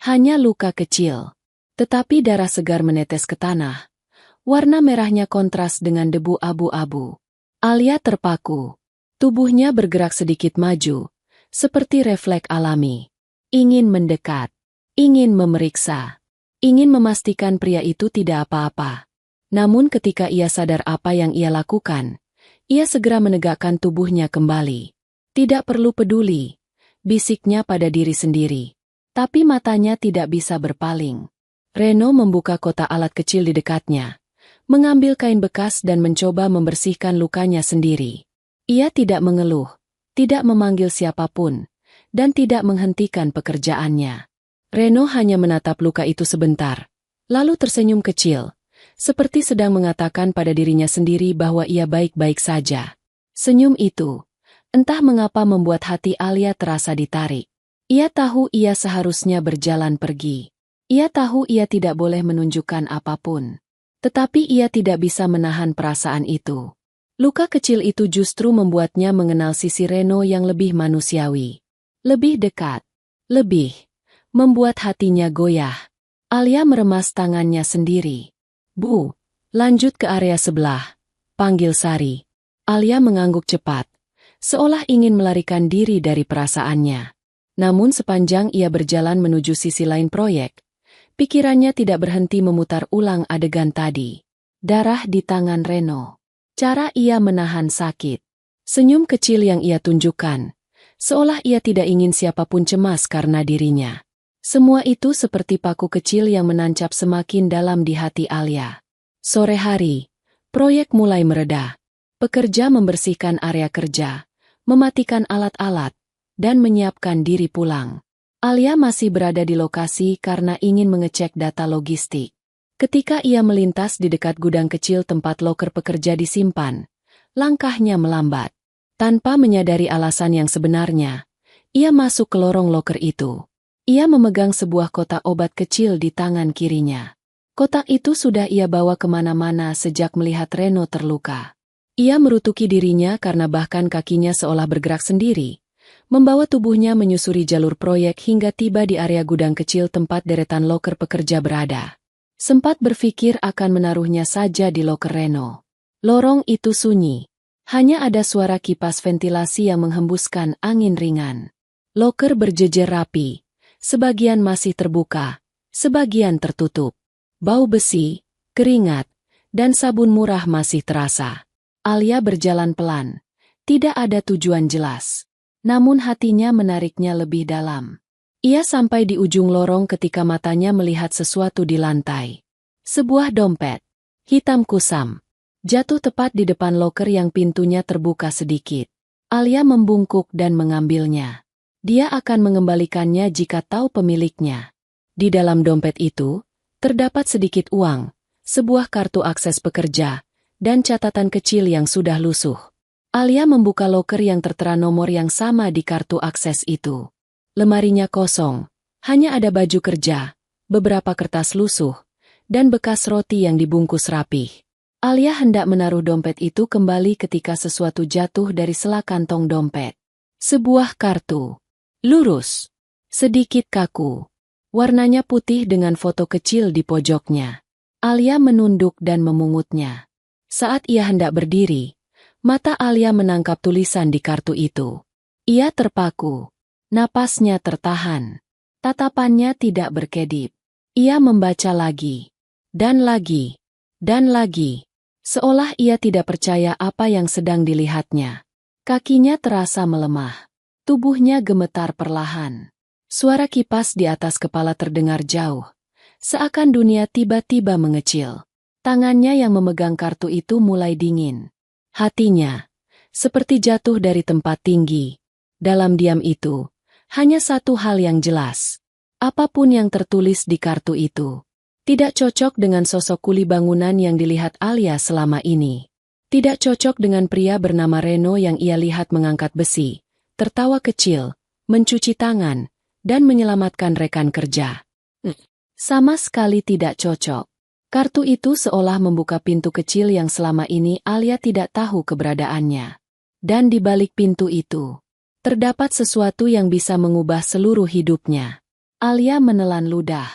Hanya luka kecil, tetapi darah segar menetes ke tanah. Warna merahnya kontras dengan debu abu-abu. Alia terpaku. Tubuhnya bergerak sedikit maju, seperti refleks alami. Ingin mendekat, ingin memeriksa, ingin memastikan pria itu tidak apa-apa. Namun ketika ia sadar apa yang ia lakukan, ia segera menegakkan tubuhnya kembali. Tidak perlu peduli, bisiknya pada diri sendiri. Tapi matanya tidak bisa berpaling. Reno membuka kotak alat kecil di dekatnya, mengambil kain bekas dan mencoba membersihkan lukanya sendiri. Ia tidak mengeluh, tidak memanggil siapapun, dan tidak menghentikan pekerjaannya. Reno hanya menatap luka itu sebentar, lalu tersenyum kecil, seperti sedang mengatakan pada dirinya sendiri bahwa ia baik-baik saja. Senyum itu, entah mengapa membuat hati Alia terasa ditarik. Ia tahu ia seharusnya berjalan pergi. Ia tahu ia tidak boleh menunjukkan apapun. Tetapi ia tidak bisa menahan perasaan itu. Luka kecil itu justru membuatnya mengenal sisi Reno yang lebih manusiawi. Lebih dekat. Lebih. Membuat hatinya goyah. Alia meremas tangannya sendiri. Bu, lanjut ke area sebelah. Panggil Sari. Alia mengangguk cepat, seolah ingin melarikan diri dari perasaannya. Namun sepanjang ia berjalan menuju sisi lain proyek, pikirannya tidak berhenti memutar ulang adegan tadi. Darah di tangan Reno. Cara ia menahan sakit. Senyum kecil yang ia tunjukkan, seolah ia tidak ingin siapapun cemas karena dirinya. Semua itu seperti paku kecil yang menancap semakin dalam di hati Alia. Sore hari, proyek mulai mereda. Pekerja membersihkan area kerja, mematikan alat-alat, dan menyiapkan diri pulang. Alia masih berada di lokasi karena ingin mengecek data logistik. Ketika ia melintas di dekat gudang kecil tempat loker pekerja disimpan, langkahnya melambat. Tanpa menyadari alasan yang sebenarnya, ia masuk ke lorong loker itu. Ia memegang sebuah kotak obat kecil di tangan kirinya. Kotak itu sudah ia bawa kemana-mana sejak melihat Reno terluka. Ia merutuki dirinya karena bahkan kakinya seolah bergerak sendiri, membawa tubuhnya menyusuri jalur proyek hingga tiba di area gudang kecil tempat deretan loker pekerja berada. Sempat berpikir akan menaruhnya saja di loker Reno. Lorong itu sunyi. Hanya ada suara kipas ventilasi yang menghembuskan angin ringan. Loker berjejer rapi, Sebagian masih terbuka, sebagian tertutup. Bau besi, keringat, dan sabun murah masih terasa. Alia berjalan pelan. Tidak ada tujuan jelas. Namun hatinya menariknya lebih dalam. Ia sampai di ujung lorong ketika matanya melihat sesuatu di lantai. Sebuah dompet. Hitam kusam. Jatuh tepat di depan loker yang pintunya terbuka sedikit. Alia membungkuk dan mengambilnya. Dia akan mengembalikannya jika tahu pemiliknya. Di dalam dompet itu, terdapat sedikit uang, sebuah kartu akses pekerja, dan catatan kecil yang sudah lusuh. Alia membuka loker yang tertera nomor yang sama di kartu akses itu. Lemarinya kosong, hanya ada baju kerja, beberapa kertas lusuh, dan bekas roti yang dibungkus rapih. Alia hendak menaruh dompet itu kembali ketika sesuatu jatuh dari sela kantong dompet. Sebuah kartu. Lurus. Sedikit kaku. Warnanya putih dengan foto kecil di pojoknya. Alia menunduk dan memungutnya. Saat ia hendak berdiri, mata Alia menangkap tulisan di kartu itu. Ia terpaku. Napasnya tertahan. Tatapannya tidak berkedip. Ia membaca lagi. Dan lagi. Dan lagi. Seolah ia tidak percaya apa yang sedang dilihatnya. Kakinya terasa melemah. Tubuhnya gemetar perlahan. Suara kipas di atas kepala terdengar jauh. Seakan dunia tiba-tiba mengecil. Tangannya yang memegang kartu itu mulai dingin. Hatinya seperti jatuh dari tempat tinggi. Dalam diam itu, hanya satu hal yang jelas. Apapun yang tertulis di kartu itu tidak cocok dengan sosok kuli bangunan yang dilihat Alia selama ini. Tidak cocok dengan pria bernama Reno yang ia lihat mengangkat besi, tertawa kecil, mencuci tangan, dan menyelamatkan rekan kerja. Sama sekali tidak cocok. Kartu itu seolah membuka pintu kecil yang selama ini Alia tidak tahu keberadaannya. Dan di balik pintu itu, terdapat sesuatu yang bisa mengubah seluruh hidupnya. Alia menelan ludah.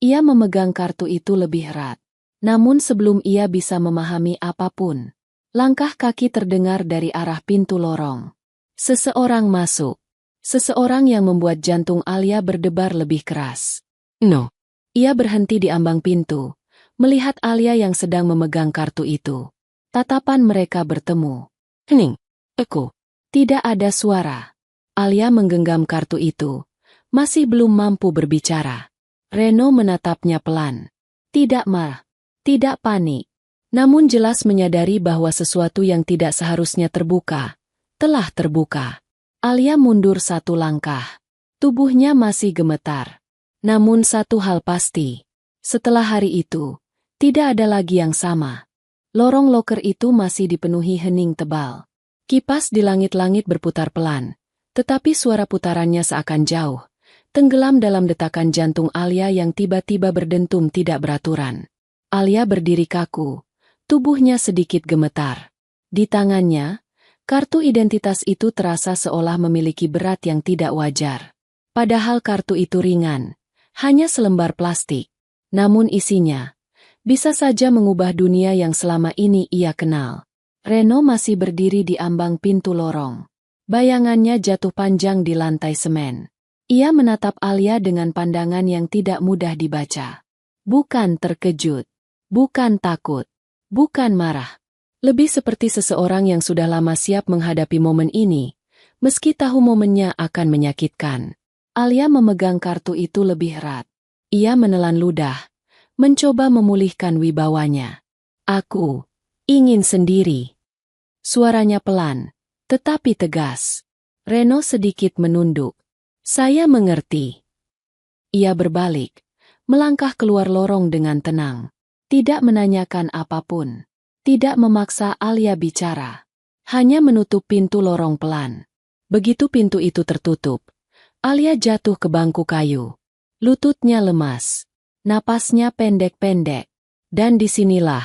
Ia memegang kartu itu lebih erat. Namun sebelum ia bisa memahami apapun, langkah kaki terdengar dari arah pintu lorong. Seseorang masuk. Seseorang yang membuat jantung Alia berdebar lebih keras. No. Ia berhenti di ambang pintu. Melihat Alia yang sedang memegang kartu itu. Tatapan mereka bertemu. Hening. Aku. Tidak ada suara. Alia menggenggam kartu itu. Masih belum mampu berbicara. Reno menatapnya pelan. Tidak marah. Tidak panik. Namun jelas menyadari bahwa sesuatu yang tidak seharusnya terbuka, telah terbuka. Alia mundur satu langkah. Tubuhnya masih gemetar. Namun satu hal pasti. Setelah hari itu, tidak ada lagi yang sama. Lorong loker itu masih dipenuhi hening tebal. Kipas di langit-langit berputar pelan, tetapi suara putarannya seakan jauh, tenggelam dalam detakan jantung Alia yang tiba-tiba berdentum tidak beraturan. Alia berdiri kaku, tubuhnya sedikit gemetar. Di tangannya, kartu identitas itu terasa seolah memiliki berat yang tidak wajar. Padahal kartu itu ringan, hanya selembar plastik. Namun isinya bisa saja mengubah dunia yang selama ini ia kenal. Reno masih berdiri di ambang pintu lorong. Bayangannya jatuh panjang di lantai semen. Ia menatap Alia dengan pandangan yang tidak mudah dibaca. Bukan terkejut, bukan takut, bukan marah. Lebih seperti seseorang yang sudah lama siap menghadapi momen ini, meski tahu momennya akan menyakitkan. Alia memegang kartu itu lebih erat. Ia menelan ludah, mencoba memulihkan wibawanya. Aku ingin sendiri. Suaranya pelan, tetapi tegas. Reno sedikit menunduk. Saya mengerti. Ia berbalik, melangkah keluar lorong dengan tenang. Tidak menanyakan apapun. Tidak memaksa Alia bicara. Hanya menutup pintu lorong pelan. Begitu pintu itu tertutup, Alia jatuh ke bangku kayu. Lututnya lemas. Napasnya pendek-pendek. Dan disinilah,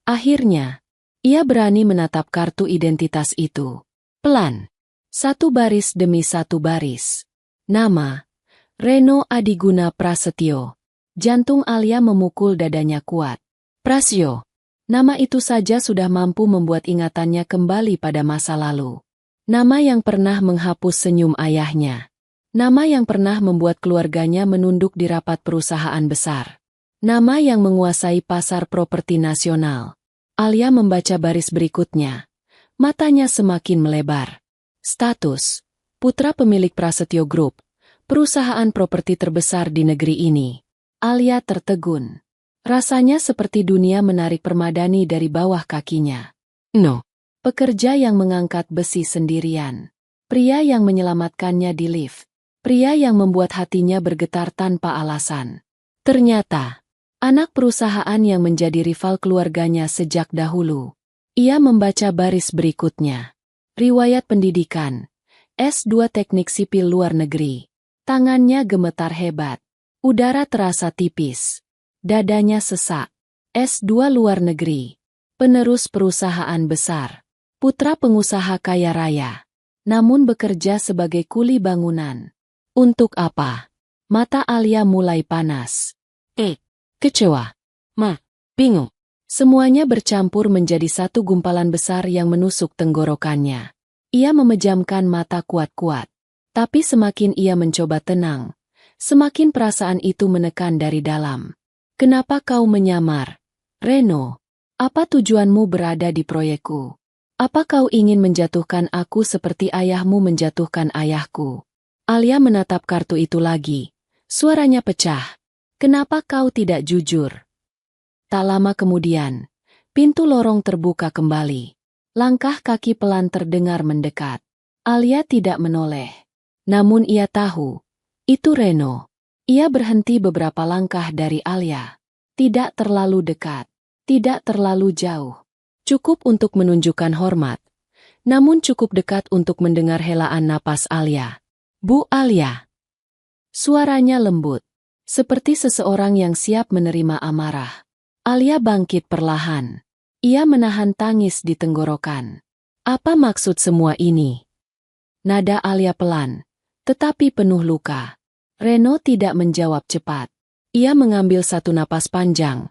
akhirnya, ia berani menatap kartu identitas itu. Pelan. Satu baris demi satu baris. Nama, Reno Adiguna Prasetyo. Jantung Alia memukul dadanya kuat. Prasyo. Nama itu saja sudah mampu membuat ingatannya kembali pada masa lalu. Nama yang pernah menghapus senyum ayahnya. Nama yang pernah membuat keluarganya menunduk di rapat perusahaan besar. Nama yang menguasai pasar properti nasional. Alia membaca baris berikutnya. Matanya semakin melebar. Status: putra pemilik Prasetyo Group, perusahaan properti terbesar di negeri ini. Alia tertegun. Rasanya seperti dunia menarik permadani dari bawah kakinya. No. Pekerja yang mengangkat besi sendirian. Pria yang menyelamatkannya di lift. Pria yang membuat hatinya bergetar tanpa alasan. Ternyata, anak perusahaan yang menjadi rival keluarganya sejak dahulu. Ia membaca baris berikutnya. Riwayat pendidikan. S2 Teknik Sipil Luar Negeri. Tangannya gemetar hebat. Udara terasa tipis. Dadanya sesak. S2 Luar Negeri. Penerus perusahaan besar. Putra pengusaha kaya raya. Namun bekerja sebagai kuli bangunan. Untuk apa? Mata Alia mulai panas. Kecewa. Bingung. Semuanya bercampur menjadi satu gumpalan besar yang menusuk tenggorokannya. Ia memejamkan mata kuat-kuat. Tapi semakin ia mencoba tenang, semakin perasaan itu menekan dari dalam. Kenapa kau menyamar? Reno, apa tujuanmu berada di proyekku? Apa kau ingin menjatuhkan aku seperti ayahmu menjatuhkan ayahku? Alia menatap kartu itu lagi. Suaranya pecah. Kenapa kau tidak jujur? Tak lama kemudian, pintu lorong terbuka kembali. Langkah kaki pelan terdengar mendekat. Alia tidak menoleh. Namun ia tahu, itu Reno. Ia berhenti beberapa langkah dari Alia. Tidak terlalu dekat, tidak terlalu jauh. Cukup untuk menunjukkan hormat, namun cukup dekat untuk mendengar helaan napas Alia. Bu Alia. Suaranya lembut, seperti seseorang yang siap menerima amarah. Alia bangkit perlahan. Ia menahan tangis di tenggorokan. Apa maksud semua ini? Nada Alia pelan, tetapi penuh luka. Reno tidak menjawab cepat. Ia mengambil satu napas panjang,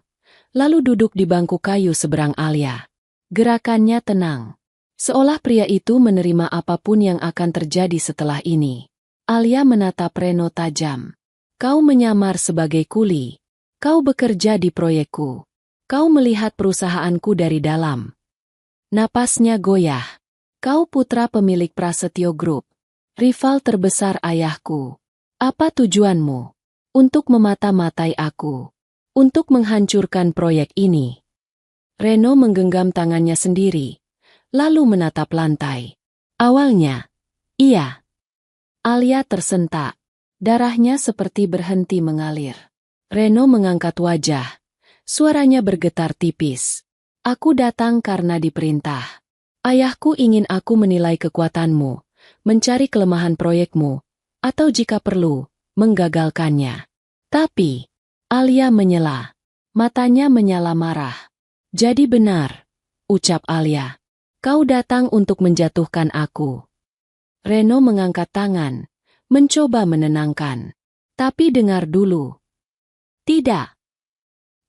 lalu duduk di bangku kayu seberang Alia. Gerakannya tenang, seolah pria itu menerima apapun yang akan terjadi setelah ini. Alia menatap Reno tajam. Kau menyamar sebagai kuli. Kau bekerja di proyekku. Kau melihat perusahaanku dari dalam. Napasnya goyah. Kau putra pemilik Prasetyo Group, rival terbesar ayahku. Apa tujuanmu? Untuk memata-matai aku. Untuk menghancurkan proyek ini. Reno menggenggam tangannya sendiri, lalu menatap lantai. Awalnya, iya. Alia tersentak. Darahnya seperti berhenti mengalir. Reno mengangkat wajah. Suaranya bergetar tipis. Aku datang karena diperintah. Ayahku ingin aku menilai kekuatanmu, mencari kelemahan proyekmu, atau jika perlu, menggagalkannya. Tapi, Alia menyela. Matanya menyala marah. Jadi benar, ucap Alia. Kau datang untuk menjatuhkan aku. Reno mengangkat tangan, mencoba menenangkan. Tapi dengar dulu. Tidak.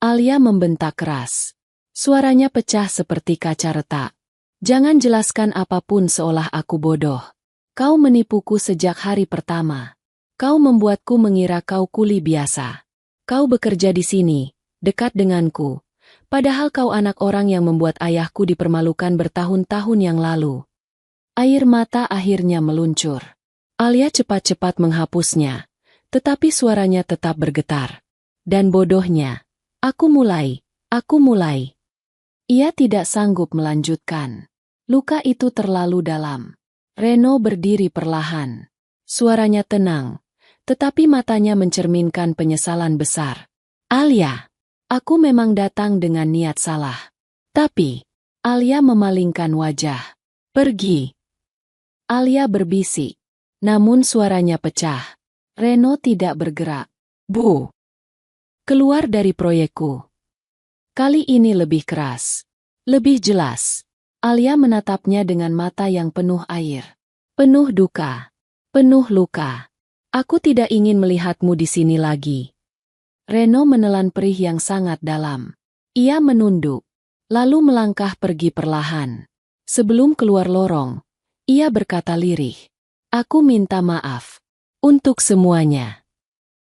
Alia membentak keras. Suaranya pecah seperti kaca retak. Jangan jelaskan apapun seolah aku bodoh. Kau menipuku sejak hari pertama. Kau membuatku mengira kau kuli biasa. Kau bekerja di sini, dekat denganku. Padahal kau anak orang yang membuat ayahku dipermalukan bertahun-tahun yang lalu. Air mata akhirnya meluncur. Alia cepat-cepat menghapusnya. Tetapi suaranya tetap bergetar. Dan bodohnya. Aku mulai. Ia tidak sanggup melanjutkan. Luka itu terlalu dalam. Reno berdiri perlahan. Suaranya tenang, tetapi matanya mencerminkan penyesalan besar. Alia, aku memang datang dengan niat salah. Tapi, Alia memalingkan wajah. Pergi. Alia berbisik, namun suaranya pecah. Reno tidak bergerak. Bu. Keluar dari proyekku. Kali ini lebih keras. Lebih jelas. Alia menatapnya dengan mata yang penuh air. Penuh duka. Penuh luka. Aku tidak ingin melihatmu di sini lagi. Reno menelan perih yang sangat dalam. Ia menunduk. Lalu melangkah pergi perlahan. Sebelum keluar lorong, ia berkata lirih. Aku minta maaf. Untuk semuanya.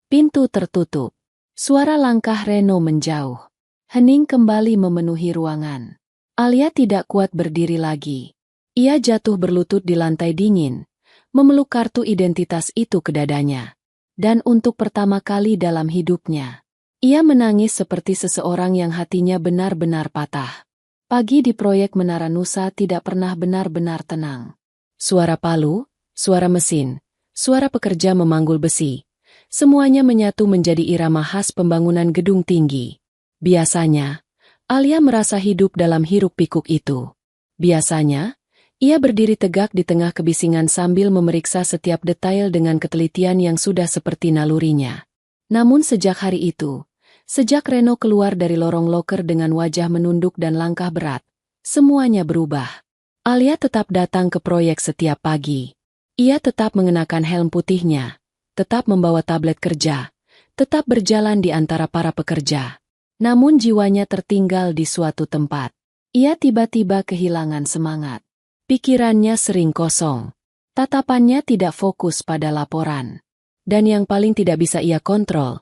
Pintu tertutup. Suara langkah Reno menjauh. Hening kembali memenuhi ruangan. Alia tidak kuat berdiri lagi. Ia jatuh berlutut di lantai dingin, memeluk kartu identitas itu ke dadanya. Dan untuk pertama kali dalam hidupnya, ia menangis seperti seseorang yang hatinya benar-benar patah. Pagi di proyek Menara Nusa tidak pernah benar-benar tenang. Suara palu, suara mesin, suara pekerja memanggul besi. Semuanya menyatu menjadi irama khas pembangunan gedung tinggi. Biasanya, Alia merasa hidup dalam hiruk-pikuk itu. Biasanya, ia berdiri tegak di tengah kebisingan sambil memeriksa setiap detail dengan ketelitian yang sudah seperti nalurinya. Namun sejak hari itu, sejak Reno keluar dari lorong loker dengan wajah menunduk dan langkah berat, semuanya berubah. Alia tetap datang ke proyek setiap pagi. Ia tetap mengenakan helm putihnya, tetap membawa tablet kerja, tetap berjalan di antara para pekerja. Namun jiwanya tertinggal di suatu tempat. Ia tiba-tiba kehilangan semangat. Pikirannya sering kosong. Tatapannya tidak fokus pada laporan. Dan yang paling tidak bisa ia kontrol,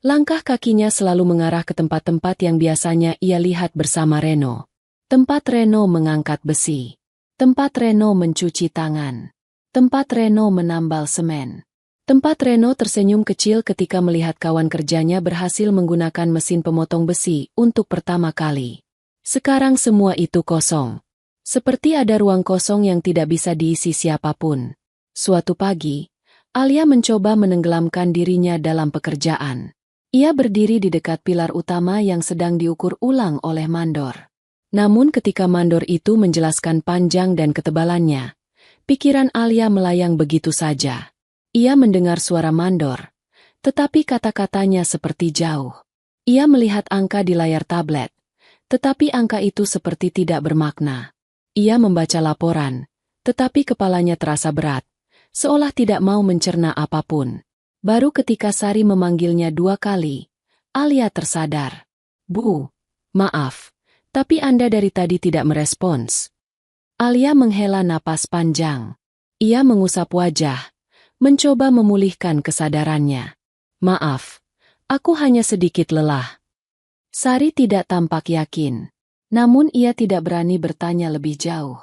langkah kakinya selalu mengarah ke tempat-tempat yang biasanya ia lihat bersama Reno. Tempat Reno mengangkat besi. Tempat Reno mencuci tangan. Tempat Reno menambal semen. Tempat Reno tersenyum kecil ketika melihat kawan kerjanya berhasil menggunakan mesin pemotong besi untuk pertama kali. Sekarang semua itu kosong. Seperti ada ruang kosong yang tidak bisa diisi siapapun. Suatu pagi, Alia mencoba menenggelamkan dirinya dalam pekerjaan. Ia berdiri di dekat pilar utama yang sedang diukur ulang oleh mandor. Namun ketika mandor itu menjelaskan panjang dan ketebalannya, pikiran Alia melayang begitu saja. Ia mendengar suara mandor, tetapi kata-katanya seperti jauh. Ia melihat angka di layar tablet, tetapi angka itu seperti tidak bermakna. Ia membaca laporan, tetapi kepalanya terasa berat, seolah tidak mau mencerna apapun. Baru ketika Sari memanggilnya 2 kali, Alia tersadar. "Bu, maaf, tapi Anda dari tadi tidak merespons." Alia menghela napas panjang. Ia mengusap wajah, mencoba memulihkan kesadarannya. "Maaf, aku hanya sedikit lelah." Sari tidak tampak yakin, namun ia tidak berani bertanya lebih jauh.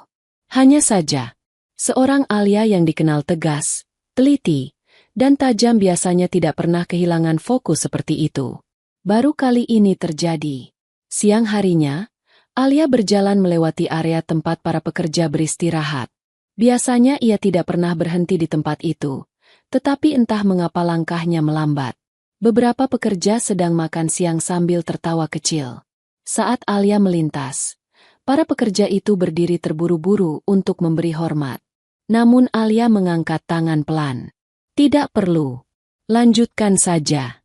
Hanya saja, seorang Alia yang dikenal tegas, teliti, dan tajam biasanya tidak pernah kehilangan fokus seperti itu. Baru kali ini terjadi. Siang harinya, Alia berjalan melewati area tempat para pekerja beristirahat. Biasanya ia tidak pernah berhenti di tempat itu, tetapi entah mengapa langkahnya melambat. Beberapa pekerja sedang makan siang sambil tertawa kecil. Saat Alia melintas, para pekerja itu berdiri terburu-buru untuk memberi hormat. Namun Alia mengangkat tangan pelan. "Tidak perlu. Lanjutkan saja."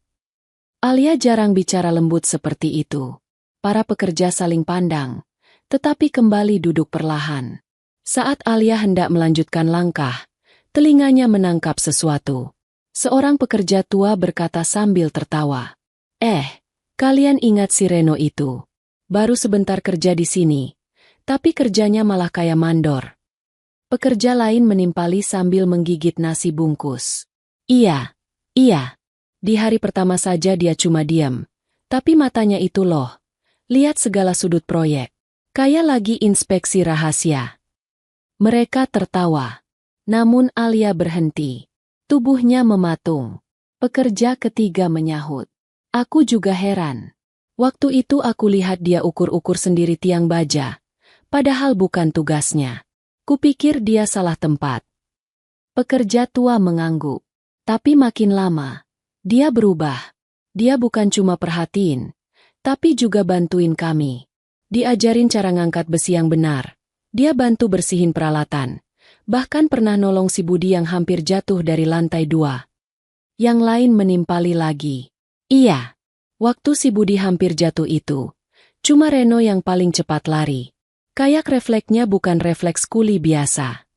Alia jarang bicara lembut seperti itu. Para pekerja saling pandang, tetapi kembali duduk perlahan. Saat Alia hendak melanjutkan langkah, telinganya menangkap sesuatu. Seorang pekerja tua berkata sambil tertawa. Kalian ingat si Reno itu? Baru sebentar kerja di sini, tapi kerjanya malah kayak mandor." Pekerja lain menimpali sambil menggigit nasi bungkus. Iya. Di hari pertama saja dia cuma diam, tapi matanya itu loh. Lihat segala sudut proyek. Kayak lagi inspeksi rahasia. Mereka tertawa. Namun Alia berhenti. Tubuhnya mematung. Pekerja ketiga menyahut. "Aku juga heran. Waktu itu aku lihat dia ukur-ukur sendiri tiang baja. Padahal bukan tugasnya. Kupikir dia salah tempat." Pekerja tua mengangguk. Tapi makin lama, dia berubah. Dia bukan cuma perhatiin, tapi juga bantuin kami. Diajarin cara ngangkat besi yang benar. Dia bantu bersihin peralatan. Bahkan pernah nolong si Budi yang hampir jatuh dari lantai 2. Yang lain menimpali lagi. Iya, waktu si Budi hampir jatuh itu, cuma Reno yang paling cepat lari. Kayak refleksnya bukan refleks kuli biasa.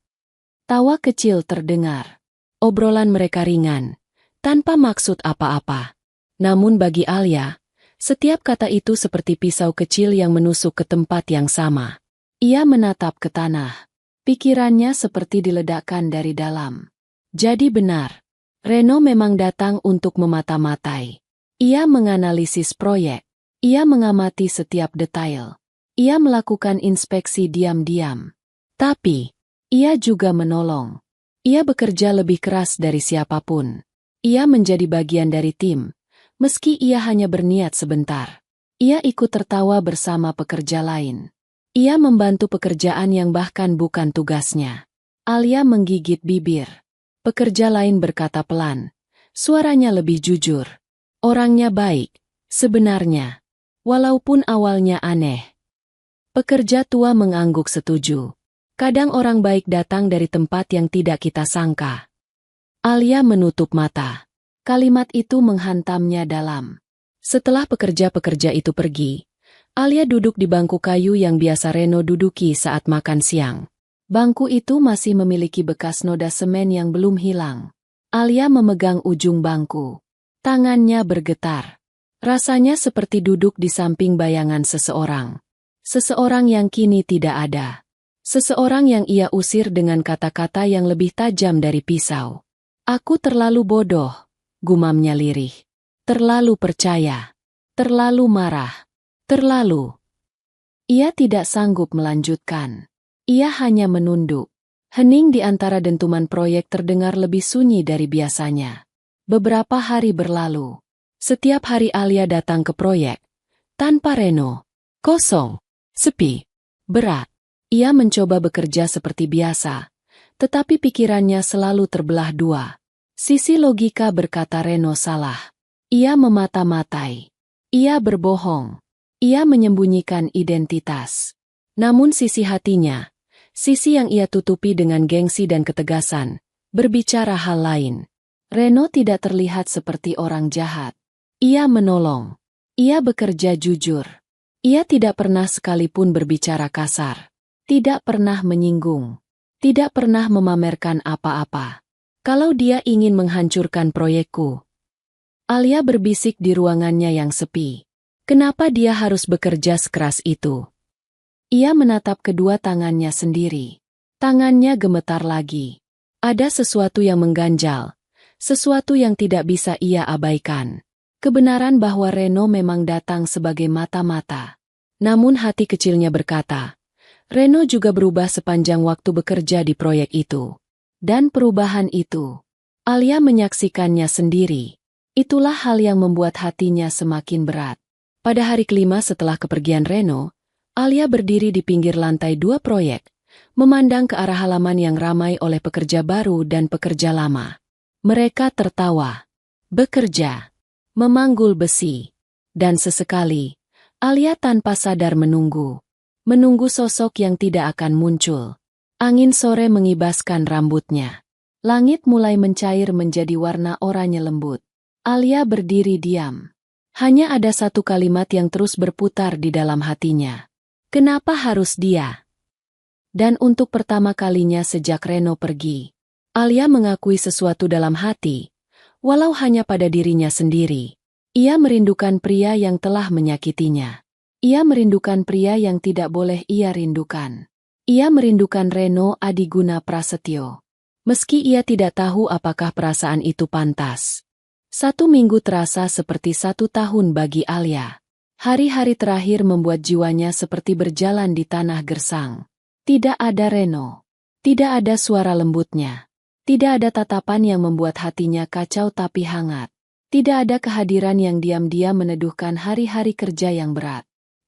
Tawa kecil terdengar. Obrolan mereka ringan, tanpa maksud apa-apa. Namun bagi Alia, setiap kata itu seperti pisau kecil yang menusuk ke tempat yang sama. Ia menatap ke tanah. Pikirannya seperti diledakkan dari dalam. Jadi benar. Reno memang datang untuk memata-matai. Ia menganalisis proyek. Ia mengamati setiap detail. Ia melakukan inspeksi diam-diam. Tapi, ia juga menolong. Ia bekerja lebih keras dari siapapun. Ia menjadi bagian dari tim, meski ia hanya berniat sebentar. Ia ikut tertawa bersama pekerja lain. Ia membantu pekerjaan yang bahkan bukan tugasnya. Alia menggigit bibir. Pekerja lain berkata pelan. Suaranya lebih jujur. Orangnya baik, sebenarnya. Walaupun awalnya aneh. Pekerja tua mengangguk setuju. Kadang orang baik datang dari tempat yang tidak kita sangka. Alia menutup mata. Kalimat itu menghantamnya dalam. Setelah pekerja-pekerja itu pergi, Alia duduk di bangku kayu yang biasa Reno duduki saat makan siang. Bangku itu masih memiliki bekas noda semen yang belum hilang. Alia memegang ujung bangku. Tangannya bergetar. Rasanya seperti duduk di samping bayangan seseorang. Seseorang yang kini tidak ada. Seseorang yang ia usir dengan kata-kata yang lebih tajam dari pisau. Aku terlalu bodoh, gumamnya lirih. Terlalu percaya. Terlalu marah. Terlalu. Ia tidak sanggup melanjutkan. Ia hanya menunduk. Hening di antara dentuman proyek terdengar lebih sunyi dari biasanya. Beberapa hari berlalu. Setiap hari Alia datang ke proyek. Tanpa Reno. Kosong. Sepi. Berat. Ia mencoba bekerja seperti biasa. Tetapi pikirannya selalu terbelah dua. Sisi logika berkata Reno salah. Ia memata-matai. Ia berbohong. Ia menyembunyikan identitas. Namun sisi hatinya, sisi yang ia tutupi dengan gengsi dan ketegasan, berbicara hal lain. Reno tidak terlihat seperti orang jahat. Ia menolong. Ia bekerja jujur. Ia tidak pernah sekalipun berbicara kasar. Tidak pernah menyinggung. Tidak pernah memamerkan apa-apa. Kalau dia ingin menghancurkan proyekku. Alia berbisik di ruangannya yang sepi. Kenapa dia harus bekerja sekeras itu? Ia menatap kedua tangannya sendiri. Tangannya gemetar lagi. Ada sesuatu yang mengganjal. Sesuatu yang tidak bisa ia abaikan. Kebenaran bahwa Reno memang datang sebagai mata-mata. Namun hati kecilnya berkata, Reno juga berubah sepanjang waktu bekerja di proyek itu. Dan perubahan itu, Alia menyaksikannya sendiri. Itulah hal yang membuat hatinya semakin berat. Pada hari kelima setelah kepergian Reno, Alia berdiri di pinggir lantai 2 proyek, memandang ke arah halaman yang ramai oleh pekerja baru dan pekerja lama. Mereka tertawa, bekerja, memanggul besi, dan sesekali, Alia tanpa sadar menunggu. Menunggu sosok yang tidak akan muncul. Angin sore mengibaskan rambutnya. Langit mulai mencair menjadi warna oranye lembut. Alia berdiri diam. Hanya ada satu kalimat yang terus berputar di dalam hatinya. Kenapa harus dia? Dan untuk pertama kalinya sejak Reno pergi, Alia mengakui sesuatu dalam hati, walau hanya pada dirinya sendiri. Ia merindukan pria yang telah menyakitinya. Ia merindukan pria yang tidak boleh ia rindukan. Ia merindukan Reno Adiguna Prasetyo. Meski ia tidak tahu apakah perasaan itu pantas. 1 minggu terasa seperti 1 tahun bagi Alia. Hari-hari terakhir membuat jiwanya seperti berjalan di tanah gersang. Tidak ada Reno. Tidak ada suara lembutnya. Tidak ada tatapan yang membuat hatinya kacau tapi hangat. Tidak ada kehadiran yang diam-diam meneduhkan hari-hari kerja yang berat.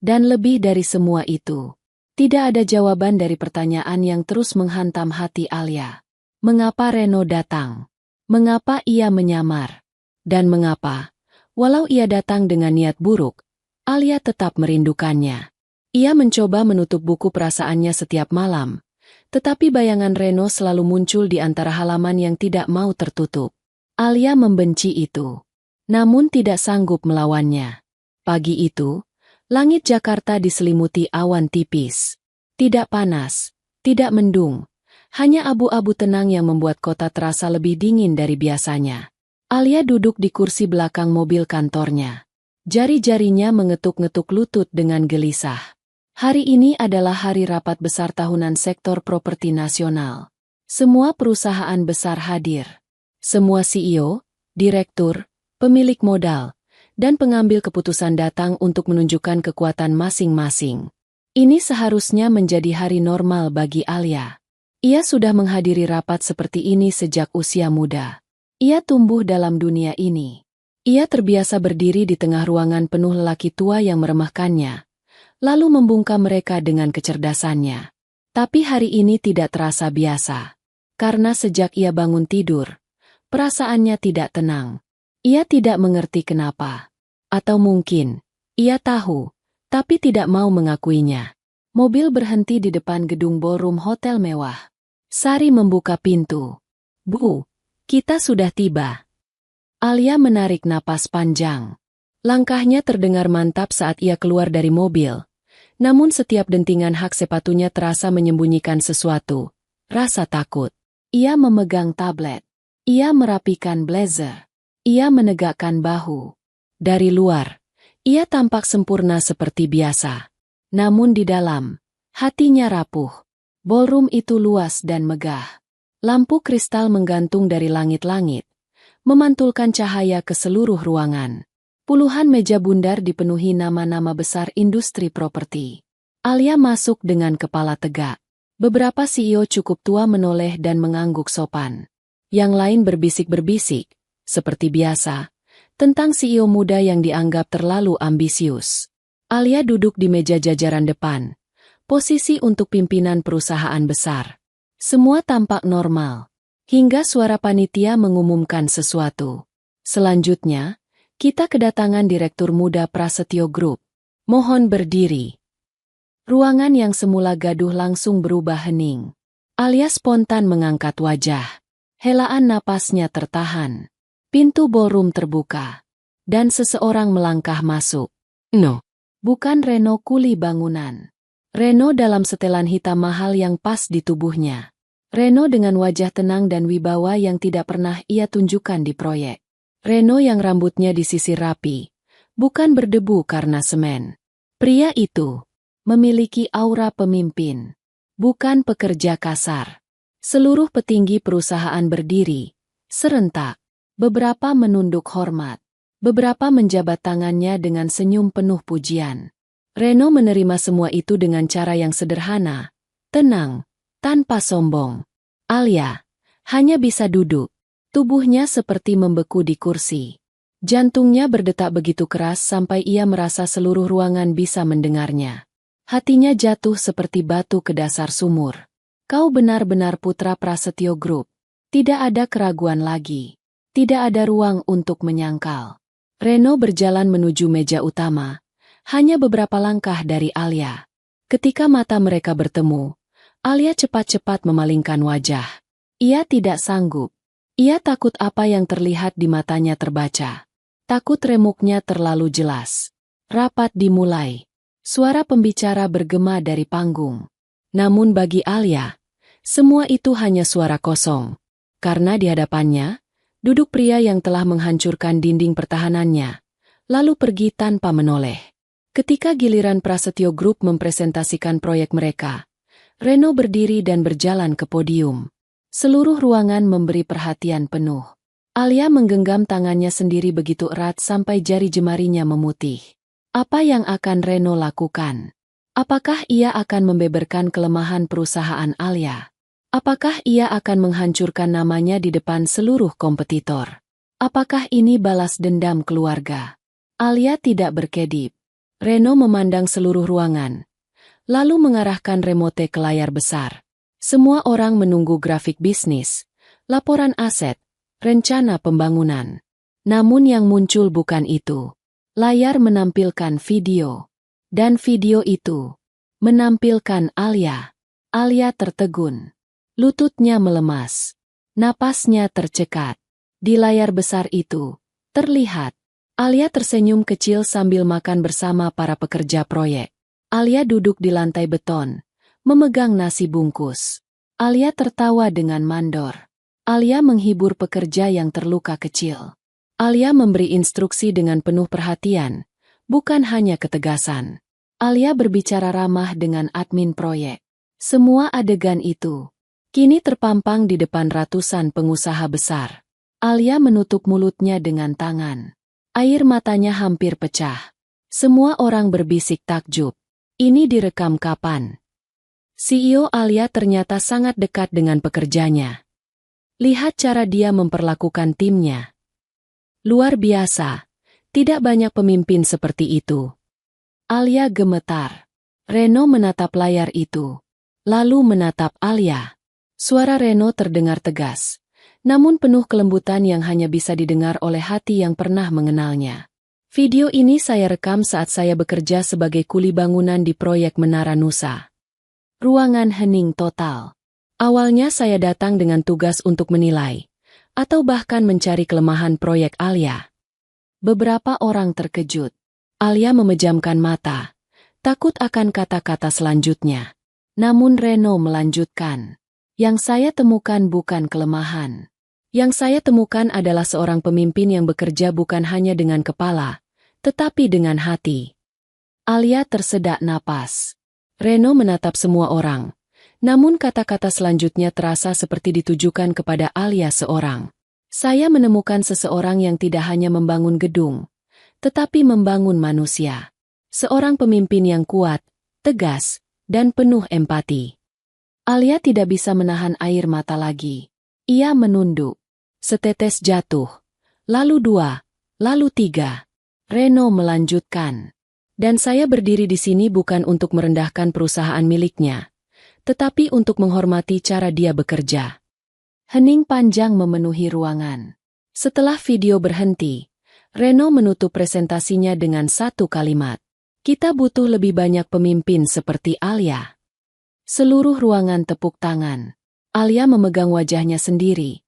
Dan lebih dari semua itu, tidak ada jawaban dari pertanyaan yang terus menghantam hati Alia. Mengapa Reno datang? Mengapa ia menyamar? Dan mengapa, walau ia datang dengan niat buruk, Alia tetap merindukannya. Ia mencoba menutup buku perasaannya setiap malam, tetapi bayangan Reno selalu muncul di antara halaman yang tidak mau tertutup. Alia membenci itu, namun tidak sanggup melawannya. Pagi itu, langit Jakarta diselimuti awan tipis. Tidak panas, tidak mendung, hanya abu-abu tenang yang membuat kota terasa lebih dingin dari biasanya. Alia duduk di kursi belakang mobil kantornya. Jari-jarinya mengetuk-ngetuk lutut dengan gelisah. Hari ini adalah hari rapat besar tahunan sektor properti nasional. Semua perusahaan besar hadir. Semua CEO, direktur, pemilik modal, dan pengambil keputusan datang untuk menunjukkan kekuatan masing-masing. Ini seharusnya menjadi hari normal bagi Alia. Ia sudah menghadiri rapat seperti ini sejak usia muda. Ia tumbuh dalam dunia ini. Ia terbiasa berdiri di tengah ruangan penuh lelaki tua yang meremehkannya, lalu membungkam mereka dengan kecerdasannya. Tapi hari ini tidak terasa biasa. Karena sejak ia bangun tidur, perasaannya tidak tenang. Ia tidak mengerti kenapa. Atau mungkin, ia tahu, tapi tidak mau mengakuinya. Mobil berhenti di depan gedung ballroom hotel mewah. Sari membuka pintu. "Bu, kita sudah tiba." Alia menarik napas panjang. Langkahnya terdengar mantap saat ia keluar dari mobil. Namun setiap dentingan hak sepatunya terasa menyembunyikan sesuatu. Rasa takut. Ia memegang tablet. Ia merapikan blazer. Ia menegakkan bahu. Dari luar, ia tampak sempurna seperti biasa. Namun di dalam, hatinya rapuh. Ballroom itu luas dan megah. Lampu kristal menggantung dari langit-langit, memantulkan cahaya ke seluruh ruangan. Puluhan meja bundar dipenuhi nama-nama besar industri properti. Alia masuk dengan kepala tegak. Beberapa CEO cukup tua menoleh dan mengangguk sopan. Yang lain berbisik-berbisik, seperti biasa, tentang CEO muda yang dianggap terlalu ambisius. Alia duduk di meja jajaran depan, posisi untuk pimpinan perusahaan besar. Semua tampak normal, hingga suara panitia mengumumkan sesuatu. Selanjutnya, kita kedatangan Direktur Muda Prasetyo Group. Mohon berdiri. Ruangan yang semula gaduh langsung berubah hening. Alia spontan mengangkat wajah. Helaan napasnya tertahan. Pintu ballroom terbuka. Dan seseorang melangkah masuk. No, bukan Reno kuli bangunan. Reno dalam setelan hitam mahal yang pas di tubuhnya. Reno dengan wajah tenang dan wibawa yang tidak pernah ia tunjukkan di proyek. Reno yang rambutnya disisir rapi, bukan berdebu karena semen. Pria itu memiliki aura pemimpin, bukan pekerja kasar. Seluruh petinggi perusahaan berdiri, serentak. Beberapa menunduk hormat, beberapa menjabat tangannya dengan senyum penuh pujian. Reno menerima semua itu dengan cara yang sederhana, tenang, tanpa sombong. Alia hanya bisa duduk. Tubuhnya seperti membeku di kursi. Jantungnya berdetak begitu keras sampai ia merasa seluruh ruangan bisa mendengarnya. Hatinya jatuh seperti batu ke dasar sumur. Kau benar-benar putra Prasetyo Group. Tidak ada keraguan lagi. Tidak ada ruang untuk menyangkal. Reno berjalan menuju meja utama. Hanya beberapa langkah dari Alia. Ketika mata mereka bertemu, Alia cepat-cepat memalingkan wajah. Ia tidak sanggup. Ia takut apa yang terlihat di matanya terbaca. Takut remuknya terlalu jelas. Rapat dimulai. Suara pembicara bergema dari panggung. Namun bagi Alia, semua itu hanya suara kosong. Karena di hadapannya, duduk pria yang telah menghancurkan dinding pertahanannya, lalu pergi tanpa menoleh. Ketika giliran Prasetyo Group mempresentasikan proyek mereka, Reno berdiri dan berjalan ke podium. Seluruh ruangan memberi perhatian penuh. Alia menggenggam tangannya sendiri begitu erat sampai jari jemarinya memutih. Apa yang akan Reno lakukan? Apakah ia akan membeberkan kelemahan perusahaan Alia? Apakah ia akan menghancurkan namanya di depan seluruh kompetitor? Apakah ini balas dendam keluarga? Alia tidak berkedip. Reno memandang seluruh ruangan, lalu mengarahkan remote ke layar besar. Semua orang menunggu grafik bisnis, laporan aset, rencana pembangunan. Namun yang muncul bukan itu. Layar menampilkan video. Dan video itu menampilkan Alia. Alia tertegun. Lututnya melemas. Napasnya tercekat. Di layar besar itu, terlihat. Alia tersenyum kecil sambil makan bersama para pekerja proyek. Alia duduk di lantai beton, memegang nasi bungkus. Alia tertawa dengan mandor. Alia menghibur pekerja yang terluka kecil. Alia memberi instruksi dengan penuh perhatian, bukan hanya ketegasan. Alia berbicara ramah dengan admin proyek. Semua adegan itu kini terpampang di depan ratusan pengusaha besar. Alia menutup mulutnya dengan tangan. Air matanya hampir pecah. Semua orang berbisik takjub. Ini direkam kapan? CEO Alia ternyata sangat dekat dengan pekerjanya. Lihat cara dia memperlakukan timnya. Luar biasa. Tidak banyak pemimpin seperti itu. Alia gemetar. Reno menatap layar itu. Lalu menatap Alia. Suara Reno terdengar tegas, namun penuh kelembutan yang hanya bisa didengar oleh hati yang pernah mengenalnya. Video ini saya rekam saat saya bekerja sebagai kuli bangunan di proyek Menara Nusa. Ruangan hening total. Awalnya saya datang dengan tugas untuk menilai, atau bahkan mencari kelemahan proyek Alia. Beberapa orang terkejut. Alia memejamkan mata, takut akan kata-kata selanjutnya. Namun Reno melanjutkan. Yang saya temukan bukan kelemahan. Yang saya temukan adalah seorang pemimpin yang bekerja bukan hanya dengan kepala, tetapi dengan hati. Alia tersedak napas. Reno menatap semua orang. Namun kata-kata selanjutnya terasa seperti ditujukan kepada Alia seorang. Saya menemukan seseorang yang tidak hanya membangun gedung, tetapi membangun manusia. Seorang pemimpin yang kuat, tegas, dan penuh empati. Alia tidak bisa menahan air mata lagi. Ia menunduk. Setetes jatuh. Lalu 2, lalu 3. Reno melanjutkan. Dan saya berdiri di sini bukan untuk merendahkan perusahaan miliknya, tetapi untuk menghormati cara dia bekerja. Hening panjang memenuhi ruangan. Setelah video berhenti, Reno menutup presentasinya dengan satu kalimat. Kita butuh lebih banyak pemimpin seperti Alia. Seluruh ruangan tepuk tangan. Alia memegang wajahnya sendiri.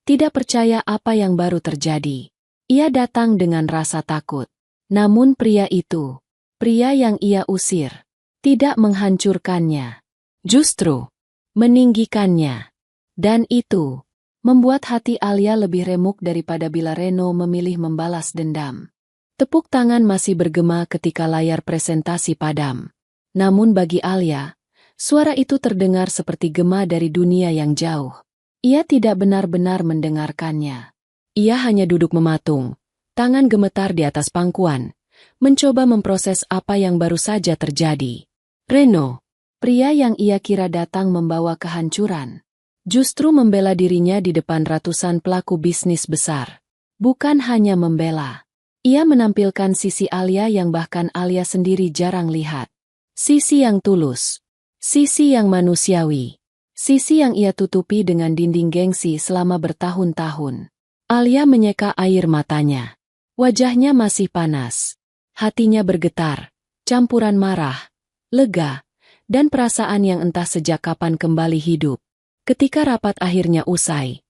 Tidak percaya apa yang baru terjadi. Ia datang dengan rasa takut. Namun pria itu, pria yang ia usir, tidak menghancurkannya. Justru, meninggikannya. Dan itu, membuat hati Alia lebih remuk daripada bila Reno memilih membalas dendam. Tepuk tangan masih bergema ketika layar presentasi padam. Namun bagi Alia, suara itu terdengar seperti gema dari dunia yang jauh. Ia tidak benar-benar mendengarkannya. Ia hanya duduk mematung, tangan gemetar di atas pangkuan, mencoba memproses apa yang baru saja terjadi. Reno, pria yang ia kira datang membawa kehancuran, justru membela dirinya di depan ratusan pelaku bisnis besar. Bukan hanya membela. Ia menampilkan sisi Alia yang bahkan Alia sendiri jarang lihat. Sisi yang tulus. Sisi yang manusiawi. Sisi yang ia tutupi dengan dinding gengsi selama bertahun-tahun. Alia menyeka air matanya. Wajahnya masih panas. Hatinya bergetar, campuran marah, lega, dan perasaan yang entah sejak kapan kembali hidup. Ketika rapat akhirnya usai,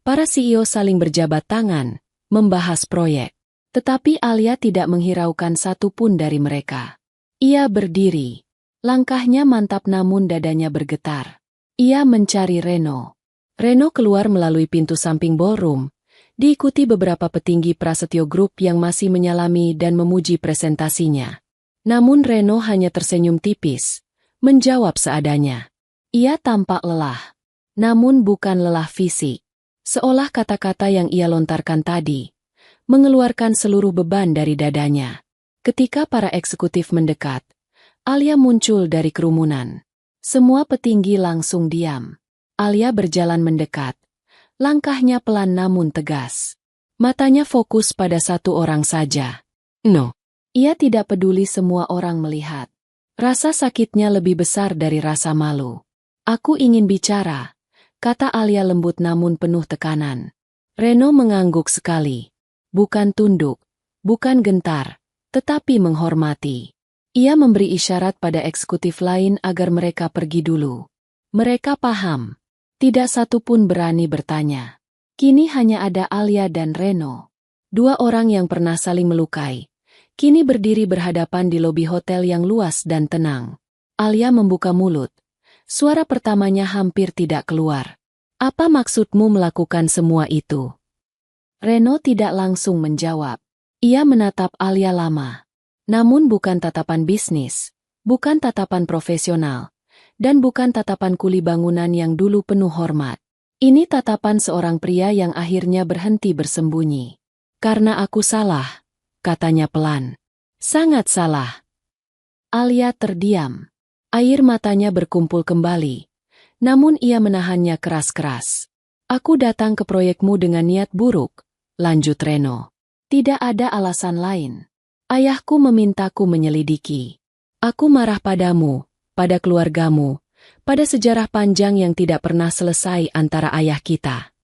para CEO saling berjabat tangan, membahas proyek. Tetapi Alia tidak menghiraukan satu pun dari mereka. Ia berdiri. Langkahnya mantap namun dadanya bergetar. Ia mencari Reno. Reno keluar melalui pintu samping ballroom, diikuti beberapa petinggi Prasetyo Group yang masih menyalami dan memuji presentasinya. Namun Reno hanya tersenyum tipis, menjawab seadanya. Ia tampak lelah. Namun bukan lelah fisik. Seolah kata-kata yang ia lontarkan tadi mengeluarkan seluruh beban dari dadanya. Ketika para eksekutif mendekat, Alia muncul dari kerumunan. Semua petinggi langsung diam. Alia berjalan mendekat. Langkahnya pelan namun tegas. Matanya fokus pada satu orang saja. No. Ia tidak peduli semua orang melihat. Rasa sakitnya lebih besar dari rasa malu. Aku ingin bicara, kata Alia lembut namun penuh tekanan. Reno mengangguk sekali. Bukan tunduk, bukan gentar, tetapi menghormati. Ia memberi isyarat pada eksekutif lain agar mereka pergi dulu. Mereka paham. Tidak satu pun berani bertanya. Kini hanya ada Alia dan Reno. Dua orang yang pernah saling melukai. Kini berdiri berhadapan di lobi hotel yang luas dan tenang. Alia membuka mulut. Suara pertamanya hampir tidak keluar. Apa maksudmu melakukan semua itu? Reno tidak langsung menjawab. Ia menatap Alia lama. Namun bukan tatapan bisnis, bukan tatapan profesional, dan bukan tatapan kuli bangunan yang dulu penuh hormat. Ini tatapan seorang pria yang akhirnya berhenti bersembunyi. Karena aku salah, katanya pelan. Sangat salah. Alia terdiam. Air matanya berkumpul kembali. Namun ia menahannya keras-keras. Aku datang ke proyekmu dengan niat buruk, lanjut Reno. Tidak ada alasan lain. Ayahku memintaku menyelidiki. Aku marah padamu, pada keluargamu, pada sejarah panjang yang tidak pernah selesai antara ayah kita.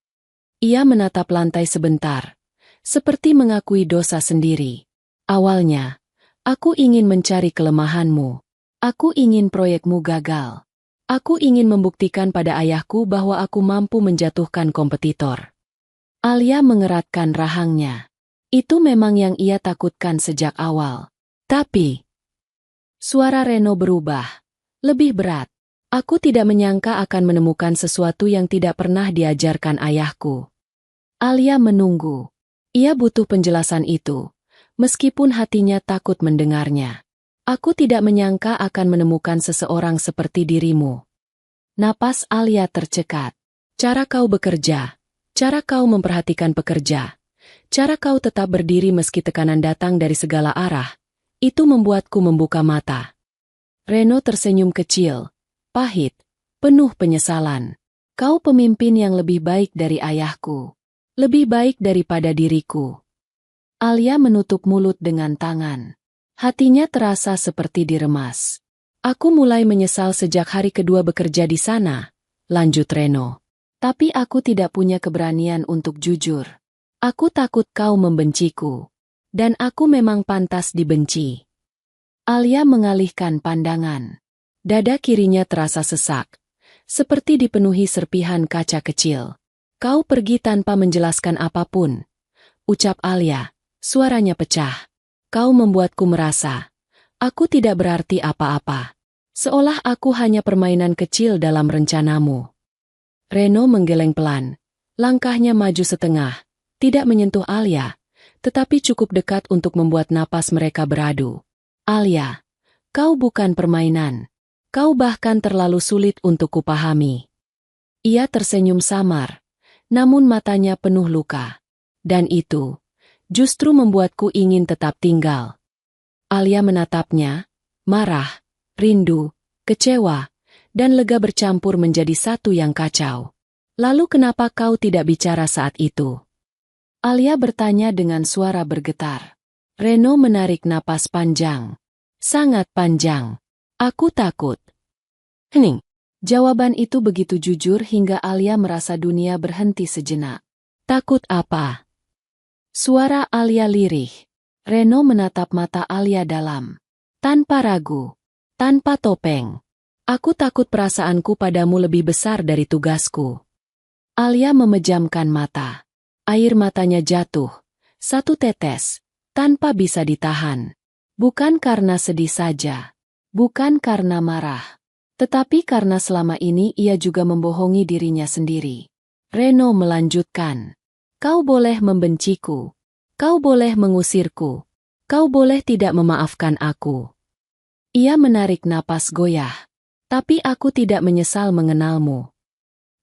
Ia menatap lantai sebentar, seperti mengakui dosa sendiri. Awalnya, aku ingin mencari kelemahanmu. Aku ingin proyekmu gagal. Aku ingin membuktikan pada ayahku bahwa aku mampu menjatuhkan kompetitor. Alia mengeratkan rahangnya. Itu memang yang ia takutkan sejak awal. Tapi, suara Reno berubah. Lebih berat. Aku tidak menyangka akan menemukan sesuatu yang tidak pernah diajarkan ayahku. Alia menunggu. Ia butuh penjelasan itu. Meskipun hatinya takut mendengarnya. Aku tidak menyangka akan menemukan seseorang seperti dirimu. Napas Alia tercekat. Cara kau bekerja. Cara kau memperhatikan pekerja. Cara kau tetap berdiri meski tekanan datang dari segala arah. Itu membuatku membuka mata. Reno tersenyum kecil. Pahit. Penuh penyesalan. Kau pemimpin yang lebih baik dari ayahku. Lebih baik daripada diriku. Alia menutup mulut dengan tangan. Hatinya terasa seperti diremas. Aku mulai menyesal sejak hari kedua bekerja di sana, lanjut Reno. Tapi aku tidak punya keberanian untuk jujur. Aku takut kau membenciku. Dan aku memang pantas dibenci. Alia mengalihkan pandangan. Dada kirinya terasa sesak, seperti dipenuhi serpihan kaca kecil. Kau pergi tanpa menjelaskan apapun. Ucap Alia. Suaranya pecah. Kau membuatku merasa, aku tidak berarti apa-apa. Seolah aku hanya permainan kecil dalam rencanamu. Reno menggeleng pelan. Langkahnya maju setengah. Tidak menyentuh Alia, tetapi cukup dekat untuk membuat napas mereka beradu. Alia, kau bukan permainan. Kau bahkan terlalu sulit untuk kupahami. Ia tersenyum samar, namun matanya penuh luka. Dan itu justru membuatku ingin tetap tinggal. Alia menatapnya, marah, rindu, kecewa, dan lega bercampur menjadi satu yang kacau. Lalu kenapa kau tidak bicara saat itu? Alia bertanya dengan suara bergetar. Reno menarik napas panjang. Sangat panjang. Aku takut. Hening. Jawaban itu begitu jujur hingga Alia merasa dunia berhenti sejenak. Takut apa? Suara Alia lirih. Reno menatap mata Alia dalam. Tanpa ragu. Tanpa topeng. Aku takut perasaanku padamu lebih besar dari tugasku. Alia memejamkan mata. Air matanya jatuh. Satu tetes. Tanpa bisa ditahan. Bukan karena sedih saja. Bukan karena marah. Tetapi karena selama ini ia juga membohongi dirinya sendiri. Reno melanjutkan. Kau boleh membenciku. Kau boleh mengusirku. Kau boleh tidak memaafkan aku. Ia menarik napas goyah. Tapi aku tidak menyesal mengenalmu.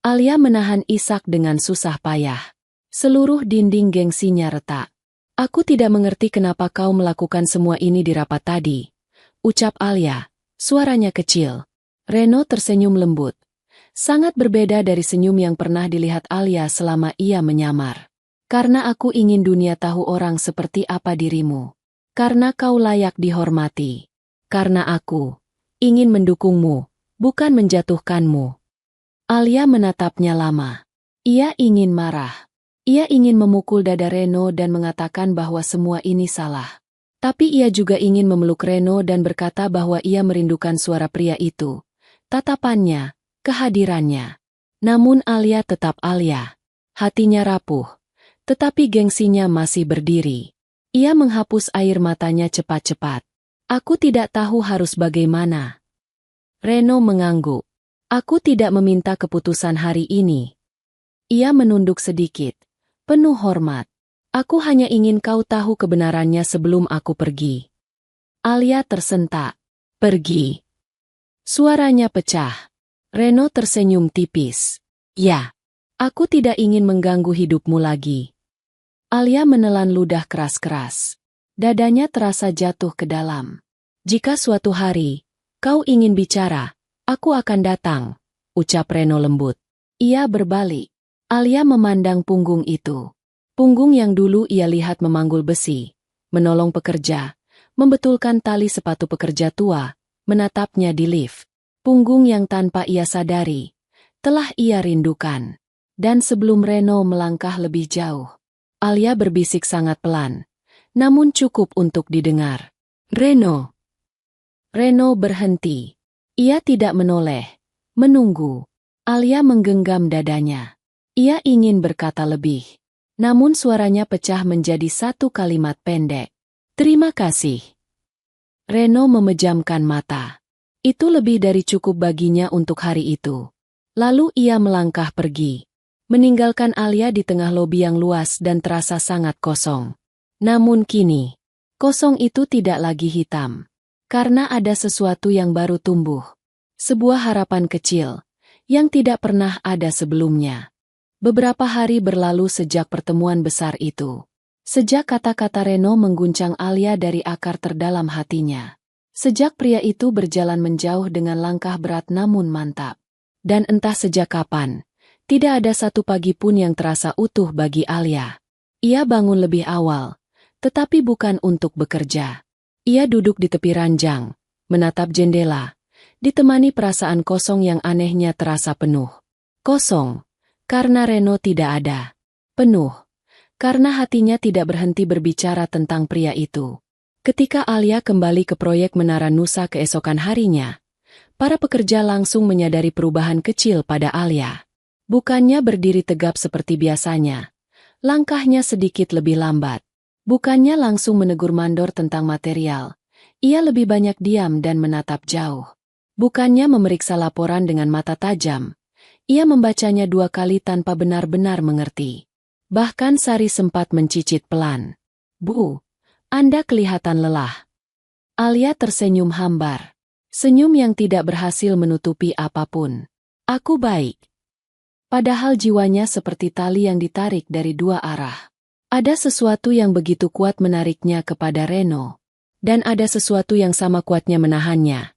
Alia menahan isak dengan susah payah. Seluruh dinding gengsinya retak. Aku tidak mengerti kenapa kau melakukan semua ini di rapat tadi. Ucap Alia. Suaranya kecil. Reno tersenyum lembut. Sangat berbeda dari senyum yang pernah dilihat Alia selama ia menyamar. Karena aku ingin dunia tahu orang seperti apa dirimu. Karena kau layak dihormati. Karena aku ingin mendukungmu, bukan menjatuhkanmu. Alia menatapnya lama. Ia ingin marah. Ia ingin memukul dada Reno dan mengatakan bahwa semua ini salah. Tapi ia juga ingin memeluk Reno dan berkata bahwa ia merindukan suara pria itu. Tatapannya, kehadirannya. Namun Alia tetap Alia. Hatinya rapuh. Tetapi gengsinya masih berdiri. Ia menghapus air matanya cepat-cepat. Aku tidak tahu harus bagaimana. Reno mengangguk. Aku tidak meminta keputusan hari ini. Ia menunduk sedikit. Penuh hormat. Aku hanya ingin kau tahu kebenarannya sebelum aku pergi. Alia tersentak. Pergi. Suaranya pecah. Reno tersenyum tipis. Ya. Aku tidak ingin mengganggu hidupmu lagi. Alia menelan ludah keras-keras. Dadanya terasa jatuh ke dalam. Jika suatu hari kau ingin bicara, aku akan datang, ucap Reno lembut. Ia berbalik. Alia memandang punggung itu. Punggung yang dulu ia lihat memanggul besi, menolong pekerja, membetulkan tali sepatu pekerja tua, menatapnya di lift. Punggung yang tanpa ia sadari, telah ia rindukan. Dan sebelum Reno melangkah lebih jauh, Alia berbisik sangat pelan, namun cukup untuk didengar. Reno. Reno berhenti. Ia tidak menoleh, menunggu. Alia menggenggam dadanya. Ia ingin berkata lebih, namun suaranya pecah menjadi satu kalimat pendek. Terima kasih. Reno memejamkan mata. Itu lebih dari cukup baginya untuk hari itu. Lalu ia melangkah pergi, meninggalkan Alia di tengah lobi yang luas dan terasa sangat kosong. Namun kini, kosong itu tidak lagi hitam. Karena ada sesuatu yang baru tumbuh. Sebuah harapan kecil, yang tidak pernah ada sebelumnya. Beberapa hari berlalu sejak pertemuan besar itu. Sejak kata-kata Reno mengguncang Alia dari akar terdalam hatinya. Sejak pria itu berjalan menjauh dengan langkah berat namun mantap. Dan entah sejak kapan, tidak ada satu pagi pun yang terasa utuh bagi Alia. Ia bangun lebih awal, tetapi bukan untuk bekerja. Ia duduk di tepi ranjang, menatap jendela, ditemani perasaan kosong yang anehnya terasa penuh. Kosong, karena Reno tidak ada. Penuh, karena hatinya tidak berhenti berbicara tentang pria itu. Ketika Alia kembali ke proyek Menara Nusa keesokan harinya, para pekerja langsung menyadari perubahan kecil pada Alia. Bukannya berdiri tegap seperti biasanya, langkahnya sedikit lebih lambat. Bukannya langsung menegur mandor tentang material, ia lebih banyak diam dan menatap jauh. Bukannya memeriksa laporan dengan mata tajam, ia membacanya 2 kali tanpa benar-benar mengerti. Bahkan Sari sempat mencicit pelan. Bu, Anda kelihatan lelah. Alia tersenyum hambar. Senyum yang tidak berhasil menutupi apapun. Aku baik. Padahal jiwanya seperti tali yang ditarik dari 2 arah. Ada sesuatu yang begitu kuat menariknya kepada Reno. Dan ada sesuatu yang sama kuatnya menahannya.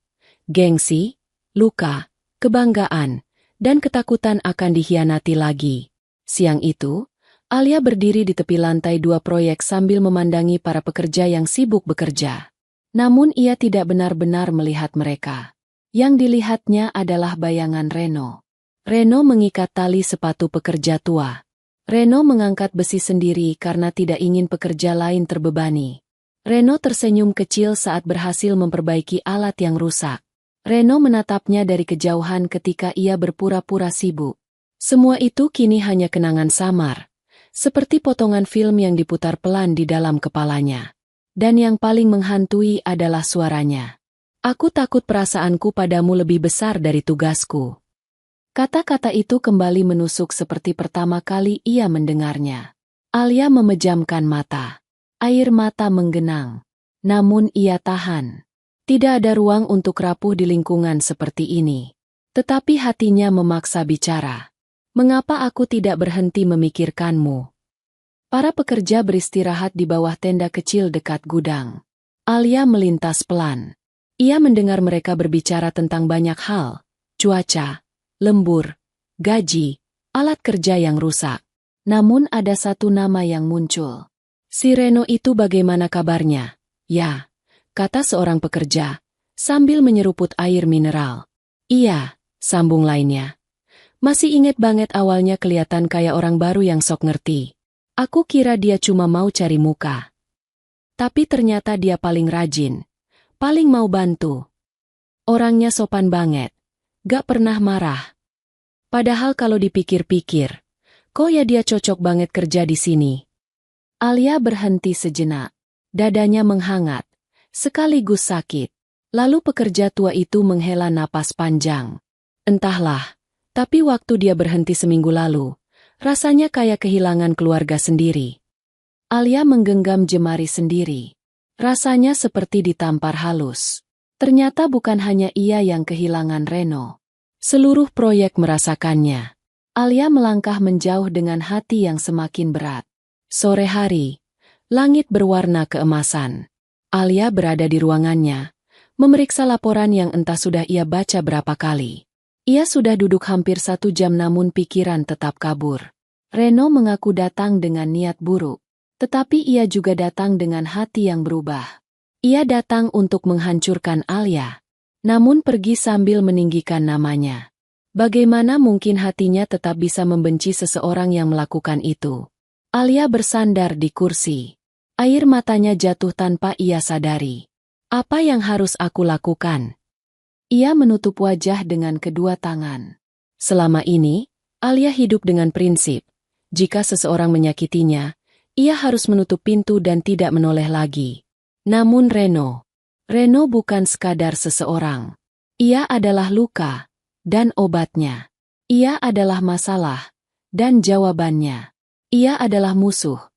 Gengsi, luka, kebanggaan, dan ketakutan akan dikhianati lagi. Siang itu, Alia berdiri di tepi lantai 2 proyek sambil memandangi para pekerja yang sibuk bekerja. Namun ia tidak benar-benar melihat mereka. Yang dilihatnya adalah bayangan Reno. Reno mengikat tali sepatu pekerja tua. Reno mengangkat besi sendiri karena tidak ingin pekerja lain terbebani. Reno tersenyum kecil saat berhasil memperbaiki alat yang rusak. Reno menatapnya dari kejauhan ketika ia berpura-pura sibuk. Semua itu kini hanya kenangan samar, seperti potongan film yang diputar pelan di dalam kepalanya. Dan yang paling menghantui adalah suaranya. Aku takut perasaanku padamu lebih besar dari tugasku. Kata-kata itu kembali menusuk seperti pertama kali ia mendengarnya. Alia memejamkan mata. Air mata menggenang. Namun ia tahan. Tidak ada ruang untuk rapuh di lingkungan seperti ini. Tetapi hatinya memaksa bicara. Mengapa aku tidak berhenti memikirkanmu? Para pekerja beristirahat di bawah tenda kecil dekat gudang. Alia melintas pelan. Ia mendengar mereka berbicara tentang banyak hal. Cuaca, lembur, gaji, alat kerja yang rusak. Namun ada satu nama yang muncul. Si Reno itu bagaimana kabarnya? Ya, kata seorang pekerja, sambil menyeruput air mineral. Iya, sambung lainnya. Masih inget banget awalnya kelihatan kayak orang baru yang sok ngerti. Aku kira dia cuma mau cari muka. Tapi ternyata dia paling rajin, paling mau bantu. Orangnya sopan banget, gak pernah marah. Padahal kalau dipikir-pikir, kok ya dia cocok banget kerja di sini. Alia berhenti sejenak, dadanya menghangat, sekaligus sakit. Lalu pekerja tua itu menghela napas panjang. Entahlah, tapi waktu dia berhenti seminggu lalu, rasanya kayak kehilangan keluarga sendiri. Alia menggenggam jemari sendiri. Rasanya seperti ditampar halus. Ternyata bukan hanya ia yang kehilangan Reno. Seluruh proyek merasakannya. Alia melangkah menjauh dengan hati yang semakin berat. Sore hari, langit berwarna keemasan. Alia berada di ruangannya, memeriksa laporan yang entah sudah ia baca berapa kali. Ia sudah duduk hampir 1 jam namun pikiran tetap kabur. Reno mengaku datang dengan niat buruk, tetapi ia juga datang dengan hati yang berubah. Ia datang untuk menghancurkan Alia, namun pergi sambil meninggikan namanya. Bagaimana mungkin hatinya tetap bisa membenci seseorang yang melakukan itu? Alia bersandar di kursi. Air matanya jatuh tanpa ia sadari. Apa yang harus aku lakukan? Ia menutup wajah dengan kedua tangan. Selama ini, Alia hidup dengan prinsip. Jika seseorang menyakitinya, ia harus menutup pintu dan tidak menoleh lagi. Namun Reno bukan sekadar seseorang. Ia adalah luka dan obatnya. Ia adalah masalah dan jawabannya. Ia adalah musuh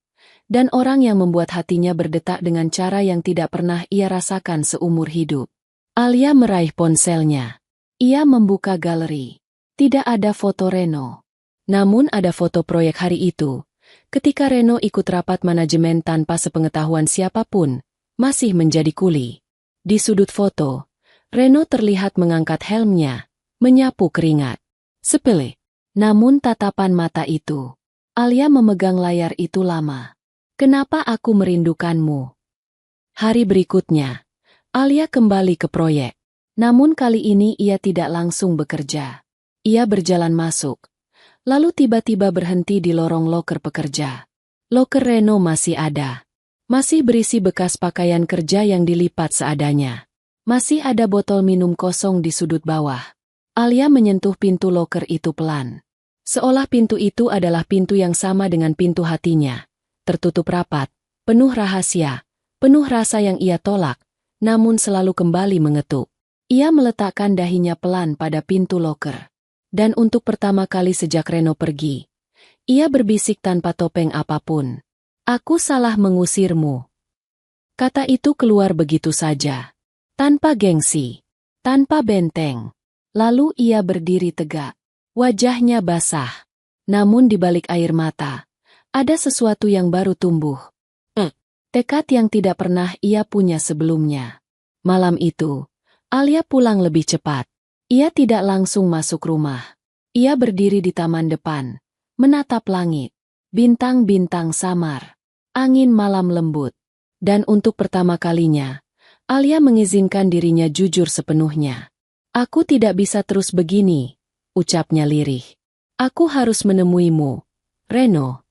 dan orang yang membuat hatinya berdetak dengan cara yang tidak pernah ia rasakan seumur hidup. Alia meraih ponselnya. Ia membuka galeri. Tidak ada foto Reno. Namun ada foto proyek hari itu. Ketika Reno ikut rapat manajemen tanpa sepengetahuan siapapun, masih menjadi kuli. Di sudut foto, Reno terlihat mengangkat helmnya, menyapu keringat. Sepele. Namun tatapan mata itu. Alia memegang layar itu lama. Kenapa aku merindukanmu? Hari berikutnya, Alia kembali ke proyek. Namun kali ini ia tidak langsung bekerja. Ia berjalan masuk, lalu tiba-tiba berhenti di lorong loker pekerja. Loker Reno masih ada. Masih berisi bekas pakaian kerja yang dilipat seadanya. Masih ada botol minum kosong di sudut bawah. Alia menyentuh pintu loker itu pelan. Seolah pintu itu adalah pintu yang sama dengan pintu hatinya. Tertutup rapat, penuh rahasia, penuh rasa yang ia tolak, namun selalu kembali mengetuk. Ia meletakkan dahinya pelan pada pintu loker. Dan untuk pertama kali sejak Reno pergi, ia berbisik tanpa topeng apapun. Aku salah mengusirmu. Kata itu keluar begitu saja. Tanpa gengsi, tanpa benteng. Lalu ia berdiri tegak. Wajahnya basah. Namun di balik air mata, ada sesuatu yang baru tumbuh. Tekad yang tidak pernah ia punya sebelumnya. Malam itu, Alia pulang lebih cepat. Ia tidak langsung masuk rumah. Ia berdiri di taman depan, menatap langit. Bintang-bintang samar. Angin malam lembut. Dan untuk pertama kalinya, Alia mengizinkan dirinya jujur sepenuhnya. Aku tidak bisa terus begini, ucapnya lirih. Aku harus menemuimu, Reno.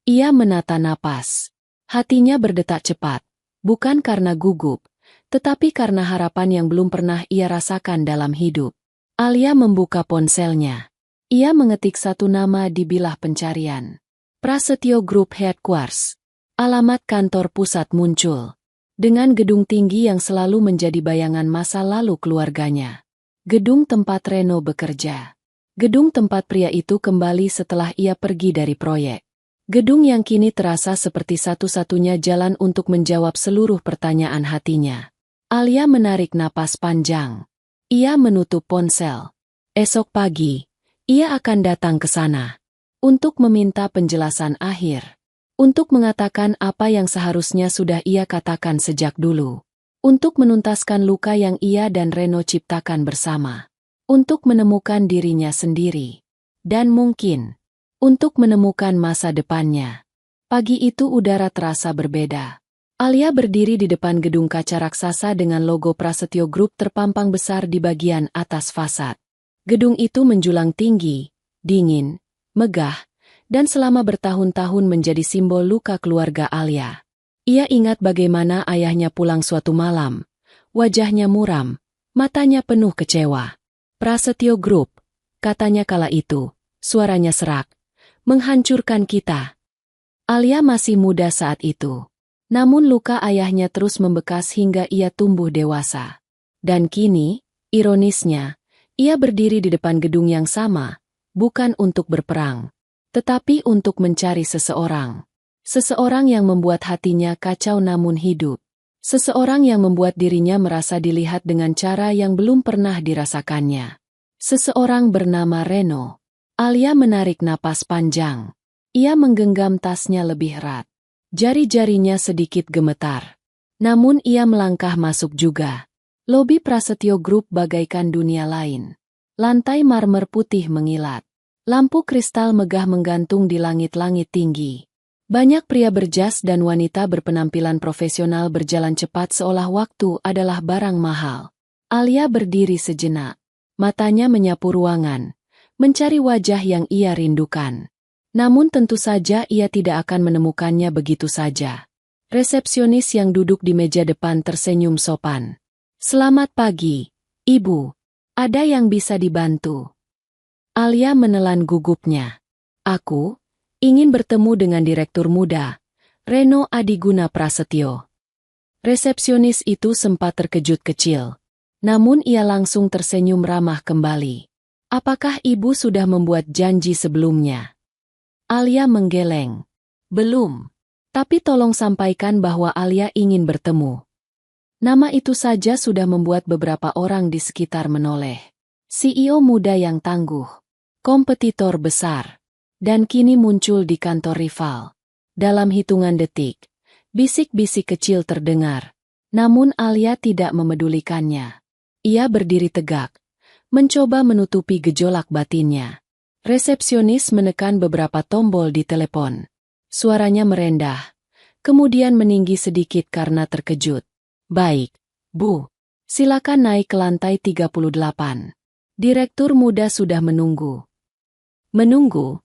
Ia menata napas. Hatinya berdetak cepat, bukan karena gugup, tetapi karena harapan yang belum pernah ia rasakan dalam hidup. Alia membuka ponselnya. Ia mengetik satu nama di bilah pencarian. Prasetyo Group Headquarters. Alamat kantor pusat muncul. Dengan gedung tinggi yang selalu menjadi bayangan masa lalu keluarganya. Gedung tempat Reno bekerja. Gedung tempat pria itu kembali setelah ia pergi dari proyek. Gedung yang kini terasa seperti satu-satunya jalan untuk menjawab seluruh pertanyaan hatinya. Alia menarik napas panjang. Ia menutup ponsel. Esok pagi, ia akan datang ke sana. Untuk meminta penjelasan akhir. Untuk mengatakan apa yang seharusnya sudah ia katakan sejak dulu. Untuk menuntaskan luka yang ia dan Reno ciptakan bersama. Untuk menemukan dirinya sendiri. Dan mungkin untuk menemukan masa depannya. Pagi itu udara terasa berbeda. Alia berdiri di depan gedung kaca raksasa dengan logo Prasetyo Group terpampang besar di bagian atas fasad. Gedung itu menjulang tinggi, dingin, megah, dan selama bertahun-tahun menjadi simbol luka keluarga Alia. Ia ingat bagaimana ayahnya pulang suatu malam. Wajahnya muram, matanya penuh kecewa. Prasetyo Group, katanya kala itu, suaranya serak. Menghancurkan kita. Alia masih muda saat itu. Namun luka ayahnya terus membekas hingga ia tumbuh dewasa. Dan kini, ironisnya, ia berdiri di depan gedung yang sama, bukan untuk berperang, tetapi untuk mencari seseorang. Seseorang yang membuat hatinya kacau namun hidup. Seseorang yang membuat dirinya merasa dilihat dengan cara yang belum pernah dirasakannya. Seseorang bernama Reno. Alia menarik napas panjang. Ia menggenggam tasnya lebih erat. Jari-jarinya sedikit gemetar. Namun ia melangkah masuk juga. Lobi Prasetyo Group bagaikan dunia lain. Lantai marmer putih mengilat. Lampu kristal megah menggantung di langit-langit tinggi. Banyak pria berjas dan wanita berpenampilan profesional berjalan cepat seolah waktu adalah barang mahal. Alia berdiri sejenak. Matanya menyapu ruangan, mencari wajah yang ia rindukan. Namun tentu saja ia tidak akan menemukannya begitu saja. Resepsionis yang duduk di meja depan tersenyum sopan. "Selamat pagi, Ibu. Ada yang bisa dibantu?" Alia menelan gugupnya. "Aku ingin bertemu dengan Direktur Muda, Reno Adiguna Prasetyo." Resepsionis itu sempat terkejut kecil. Namun ia langsung tersenyum ramah kembali. "Apakah Ibu sudah membuat janji sebelumnya?" Alia menggeleng. "Belum. Tapi tolong sampaikan bahwa Alia ingin bertemu." Nama itu saja sudah membuat beberapa orang di sekitar menoleh. CEO muda yang tangguh. Kompetitor besar. Dan kini muncul di kantor rival. Dalam hitungan detik, bisik-bisik kecil terdengar. Namun Alia tidak memedulikannya. Ia berdiri tegak, mencoba menutupi gejolak batinnya. Resepsionis menekan beberapa tombol di telepon. Suaranya merendah, kemudian meninggi sedikit karena terkejut. "Baik, Bu. Silakan naik ke lantai 38. Direktur Muda sudah menunggu." "Menunggu?"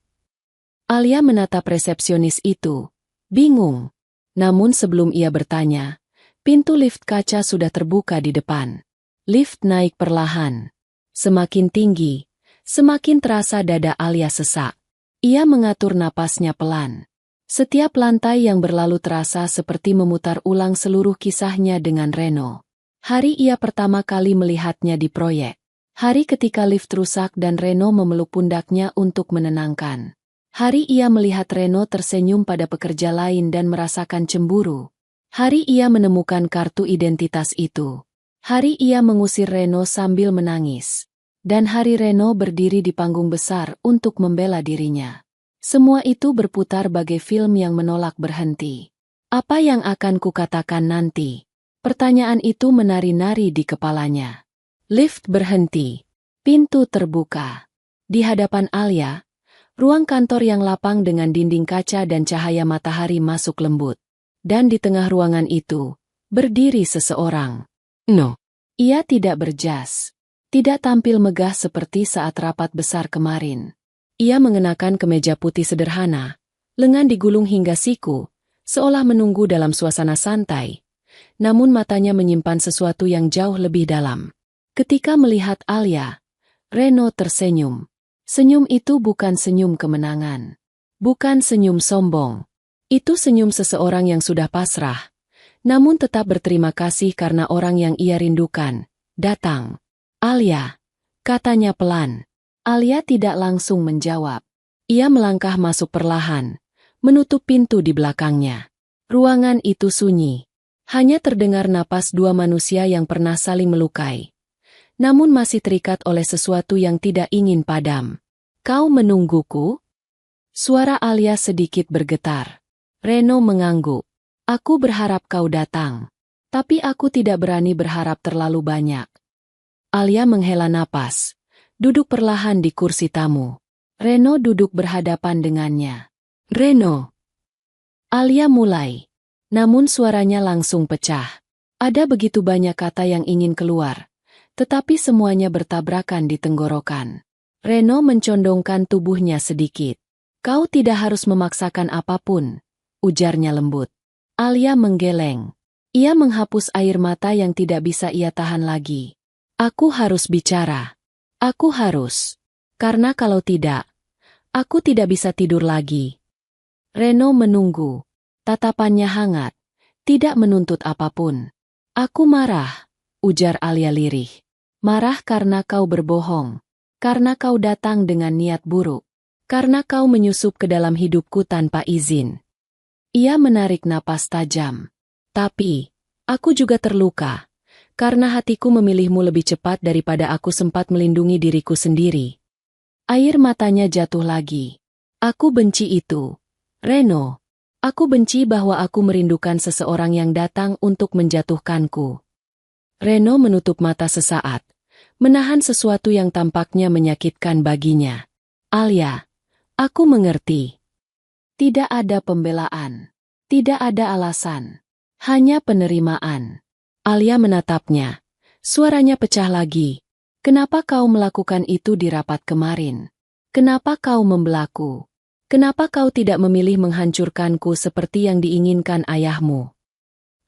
Alia menatap resepsionis itu, bingung. Namun sebelum ia bertanya, pintu lift kaca sudah terbuka di depan. Lift naik perlahan. Semakin tinggi, semakin terasa dada Alia sesak. Ia mengatur napasnya pelan. Setiap lantai yang berlalu terasa seperti memutar ulang seluruh kisahnya dengan Reno. Hari ia pertama kali melihatnya di proyek. Hari ketika lift rusak dan Reno memeluk pundaknya untuk menenangkan. Hari ia melihat Reno tersenyum pada pekerja lain dan merasakan cemburu. Hari ia menemukan kartu identitas itu. Hari ia mengusir Reno sambil menangis. Dan hari Reno berdiri di panggung besar untuk membela dirinya. Semua itu berputar bagai film yang menolak berhenti. Apa yang akan kukatakan nanti? Pertanyaan itu menari-nari di kepalanya. Lift berhenti. Pintu terbuka. Di hadapan Alia, ruang kantor yang lapang dengan dinding kaca dan cahaya matahari masuk lembut. Dan di tengah ruangan itu, berdiri seseorang. No. Ia tidak berjas. Tidak tampil megah seperti saat rapat besar kemarin. Ia mengenakan kemeja putih sederhana, lengan digulung hingga siku, seolah menunggu dalam suasana santai. Namun matanya menyimpan sesuatu yang jauh lebih dalam. Ketika melihat Alia, Reno tersenyum. Senyum itu bukan senyum kemenangan. Bukan senyum sombong. Itu senyum seseorang yang sudah pasrah. Namun tetap berterima kasih karena orang yang ia rindukan datang. "Alia," katanya pelan. Alia tidak langsung menjawab. Ia melangkah masuk perlahan, menutup pintu di belakangnya. Ruangan itu sunyi. Hanya terdengar napas dua manusia yang pernah saling melukai. Namun masih terikat oleh sesuatu yang tidak ingin padam. "Kau menungguku?" Suara Alia sedikit bergetar. Reno mengangguk. "Aku berharap kau datang. Tapi aku tidak berani berharap terlalu banyak." Alia menghela napas. Duduk perlahan di kursi tamu. Reno duduk berhadapan dengannya. "Reno." Alia mulai. Namun suaranya langsung pecah. Ada begitu banyak kata yang ingin keluar. Tetapi semuanya bertabrakan di tenggorokan. Reno mencondongkan tubuhnya sedikit. "Kau tidak harus memaksakan apapun," ujarnya lembut. Alia menggeleng. Ia menghapus air mata yang tidak bisa ia tahan lagi. "Aku harus bicara. Aku harus. Karena kalau tidak, aku tidak bisa tidur lagi." Reno menunggu. Tatapannya hangat. Tidak menuntut apapun. "Aku marah," ujar Alia lirih. "Marah karena kau berbohong. Karena kau datang dengan niat buruk. Karena kau menyusup ke dalam hidupku tanpa izin." Ia menarik napas tajam. "Tapi, aku juga terluka. Karena hatiku memilihmu lebih cepat daripada aku sempat melindungi diriku sendiri." Air matanya jatuh lagi. Aku benci itu. Reno. Aku benci bahwa aku merindukan seseorang yang datang untuk menjatuhkanku. Reno menutup mata sesaat, menahan sesuatu yang tampaknya menyakitkan baginya. Alia, aku mengerti. Tidak ada pembelaan. Tidak ada alasan. Hanya penerimaan. Alia menatapnya. Suaranya pecah lagi. Kenapa kau melakukan itu di rapat kemarin? Kenapa kau membelaku? Kenapa kau tidak memilih menghancurkanku seperti yang diinginkan ayahmu?